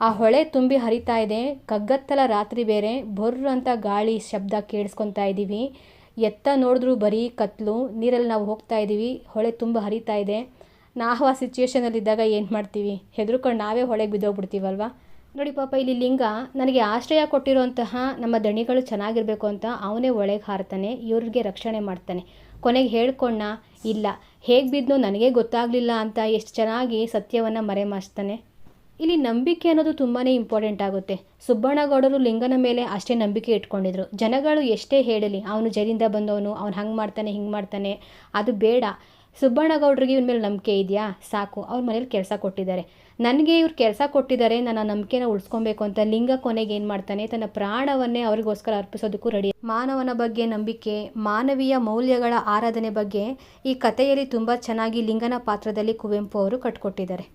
ಆ ಹೊಳೆ ತುಂಬಿ ಹರಿತಾ ಇದೆ, ಕಗ್ಗತ್ತಲ ರಾತ್ರಿ ಬೇರೆ, ಬರ್ರ್ ಅಂತ ಗಾಳಿ ಶಬ್ದ ಕೇಳಿಸ್ಕೊತಾ ಇದ್ದೀವಿ. ಎತ್ತ ನೋಡಿದ್ರೂ ಬರೀ ಕತ್ಲು, ನೀರಲ್ಲಿ ನಾವು ಹೋಗ್ತಾ ಇದ್ದೀವಿ, ಹೊಳೆ ತುಂಬ ಹರಿತಾ ಇದೆ. ನಾವು ಆ ಸಿಚುವೇಷನಲ್ಲಿದ್ದಾಗ ಏನು ಮಾಡ್ತೀವಿ? ಹೆದರ್ಕೊಂಡು ನಾವೇ ಹೊಳೆಗೆ ಬಿದ್ದೋಗ್ಬಿಡ್ತೀವಲ್ವ. ನೋಡಿ ಪಾಪ, ಇಲ್ಲಿ ಲಿಂಗ ನನಗೆ ಆಶ್ರಯ ಕೊಟ್ಟಿರುವಂತಹ ನಮ್ಮ ದಣಿಗಳು ಚೆನ್ನಾಗಿರಬೇಕು ಅಂತ ಅವನೇ ಒಳಗೆ ಹಾರ್ತಾನೆ, ಇವ್ರಿಗೆ ರಕ್ಷಣೆ ಮಾಡ್ತಾನೆ. ಕೊನೆಗೆ ಹೇಳ್ಕೊಂಡ, ಇಲ್ಲ ಹೇಗೆ ಬಿದ್ದನೋ ನನಗೇ ಗೊತ್ತಾಗಲಿಲ್ಲ ಅಂತ ಎಷ್ಟು ಚೆನ್ನಾಗಿ ಸತ್ಯವನ್ನು ಮರೆಮಾಚ್ತಾನೆ. ಇಲ್ಲಿ ನಂಬಿಕೆ ಅನ್ನೋದು ತುಂಬಾ ಇಂಪಾರ್ಟೆಂಟ್ ಆಗುತ್ತೆ. ಸುಬ್ಬಣ್ಣಗೌಡರು ಲಿಂಗನ ಮೇಲೆ ಅಷ್ಟೇ ನಂಬಿಕೆ ಇಟ್ಕೊಂಡಿದ್ರು. ಜನಗಳು ಎಷ್ಟೇ ಹೇಳಲಿ, ಅವನು ಜೈಲಿಂದ ಬಂದವನು, ಅವ್ನು ಹಂಗೆ ಮಾಡ್ತಾನೆ ಹಿಂಗೆ ಮಾಡ್ತಾನೆ, ಅದು ಬೇಡ. ಸುಬ್ಬಣ್ಣಗೌಡರಿಗೆ ಇವ್ರ ಮೇಲೆ ನಂಬಿಕೆ ಇದೆಯಾ? ಸಾಕು, ಅವ್ರ ಮನೇಲಿ ಕೆಲಸ ಕೊಟ್ಟಿದ್ದಾರೆ, ನನಗೆ ಇವ್ರು ಕೆಲಸ ಕೊಟ್ಟಿದ್ದಾರೆ, ನನ್ನ ನಂಬಿಕೆನ ಉಳಿಸ್ಕೊಬೇಕು ಅಂತ ಲಿಂಗ ಕೊನೆಗೆ ಏನು ಮಾಡ್ತಾನೆ, ತನ್ನ ಪ್ರಾಣವನ್ನೇ ಅವರಿಗೋಸ್ಕರ ಅರ್ಪಿಸೋದಕ್ಕೂ ರೆಡಿ. ಮಾನವನ ಬಗ್ಗೆ ನಂಬಿಕೆ, ಮಾನವೀಯ ಮೌಲ್ಯಗಳ ಆರಾಧನೆ ಬಗ್ಗೆ ಈ ಕಥೆಯಲ್ಲಿ ತುಂಬ ಚೆನ್ನಾಗಿ ಲಿಂಗನ ಪಾತ್ರದಲ್ಲಿ ಕುವೆಂಪು ಅವರು ಕಟ್ಕೊಟ್ಟಿದ್ದಾರೆ.